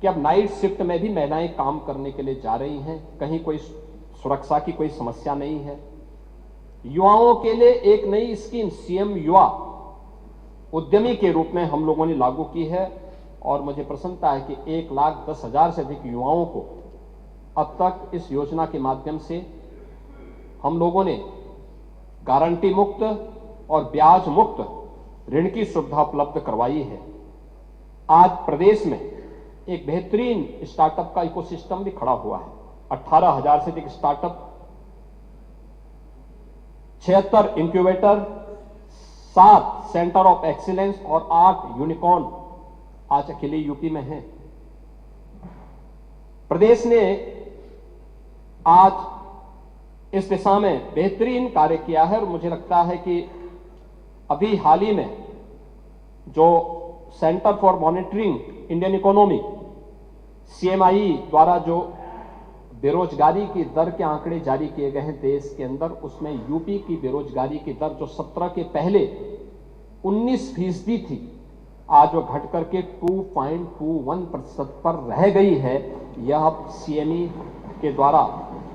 कि अब नाइट शिफ्ट में भी महिलाएं काम करने के लिए जा रही हैं, कहीं कोई सुरक्षा की कोई समस्या नहीं है। युवाओं के लिए एक नई स्कीम सीएम युवा उद्यमी के रूप में हम लोगों ने लागू की है और मुझे प्रसन्नता है कि 1,10,000 से अधिक युवाओं को अब तक इस योजना के माध्यम से हम लोगों ने गारंटी मुक्त और ब्याज मुक्त ऋण की सुविधा उपलब्ध करवाई है। आज प्रदेश में एक बेहतरीन स्टार्टअप का इकोसिस्टम भी खड़ा हुआ है। 18,000 से अधिक startup, 76 incubator, 7 centre of excellence और 8 यूनिकॉर्न आज अकेले यूपी में हैं। प्रदेश ने आज इस दिशा में बेहतरीन कार्य किया है और मुझे लगता है कि अभी हाल ही में जो centre for monitoring Indian economy CMI द्वारा जो बेरोजगारी की दर के आंकड़े जारी किए गए हैं देश के अंदर, उसमें यूपी की बेरोजगारी की दर जो 17 के पहले 19% थी, आज वो घट करके 2.21% पर रह गई है। यह सीएमई के द्वारा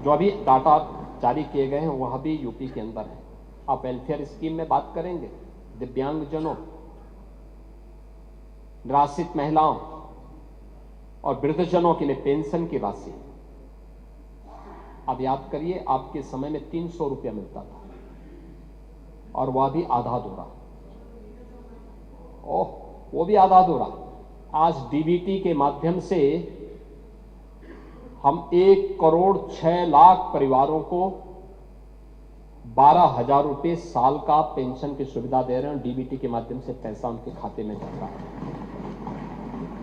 जो अभी डाटा जारी किए गए हैं वह भी यूपी के अंदर है। आप वेलफेयर स्कीम में बात करेंगे, दिव्यांगजनों, निराश्रित महिलाओं और वृद्धजनों के लिए पेंशन की राशि, अब याद करिए आपके समय में 300 रुपया मिलता था और वह भी आधा अधूरा, वो भी आधा अधूरा। आज डीबीटी के माध्यम से हम 1,06,00,000 परिवारों को 12,000 रुपये साल का पेंशन की सुविधा दे रहे हैं। डीबीटी के माध्यम से पैसा उनके खाते में जा रहा है।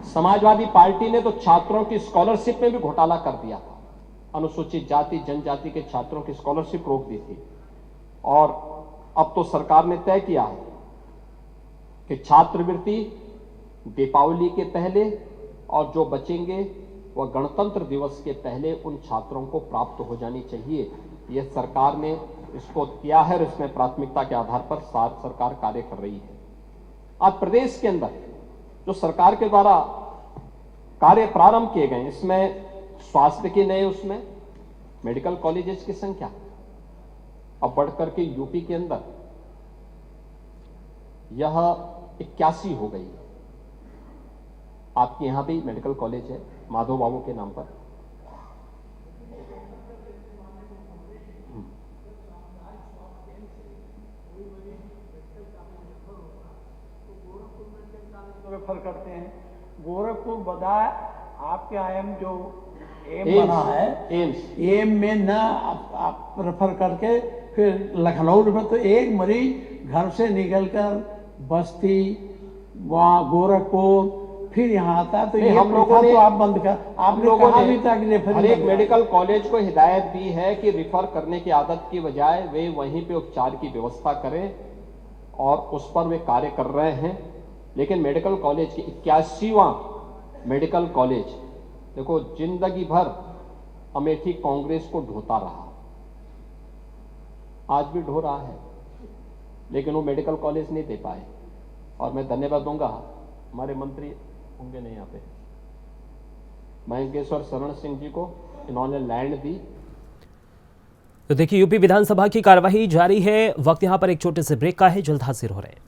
समाजवादी पार्टी ने तो छात्रों की स्कॉलरशिप में भी घोटाला कर दिया था, अनुसूचित जाति जनजाति के छात्रों की स्कॉलरशिप रोक दी थी। और अब तो सरकार ने तय किया है कि छात्रवृत्ति दीपावली के पहले और जो बचेंगे वह गणतंत्र दिवस के पहले उन छात्रों को प्राप्त हो जानी चाहिए। यह सरकार ने इसको किया है और इसमें प्राथमिकता के आधार पर सरकार कार्य कर रही है। आज प्रदेश के अंदर जो सरकार के द्वारा कार्य प्रारंभ किए गए, इसमें स्वास्थ्य के नए, उसमें मेडिकल कॉलेजेस की संख्या अब बढ़कर के यूपी के अंदर यह 81 हो गई है। आपके यहां भी मेडिकल कॉलेज है माधव बाबू के नाम पर। रेफर करते हैं गोरखपुर बजाय आपके आईएम जो एम एम्स, बना है, एम में न आप रेफर करके फिर लखनऊ रेफर, तो एक मरीज घर से निकलकर बस्ती, वहाँ गोरखपुर, फिर यहाँ आता है। तो ये हम लोगों ने तो आप बंद कर, आपने कहा भी था कि रेफर हर एक मेडिकल कॉलेज को हिदायत दी है कि रेफर करने की आदत की बजाय वे वहीं पे उपचार की व्यवस्था करें और उस पर वे कार्य कर रहे हैं। लेकिन मेडिकल कॉलेज की 81वां मेडिकल कॉलेज, देखो जिंदगी भर अमेठी कांग्रेस को ढोता रहा, आज भी ढो रहा है, लेकिन वो मेडिकल कॉलेज नहीं दे पाए। और मैं धन्यवाद दूंगा, हमारे मंत्री होंगे नहीं यहाँ पे, महेंकेश्वर शरण सिंह जी को, इन्होंने लैंड दी। तो देखिए यूपी विधानसभा की कार्यवाही जारी है। वक्त यहाँ पर एक छोटे से ब्रेक का है, जल्द हाजिर हो रहे हैं।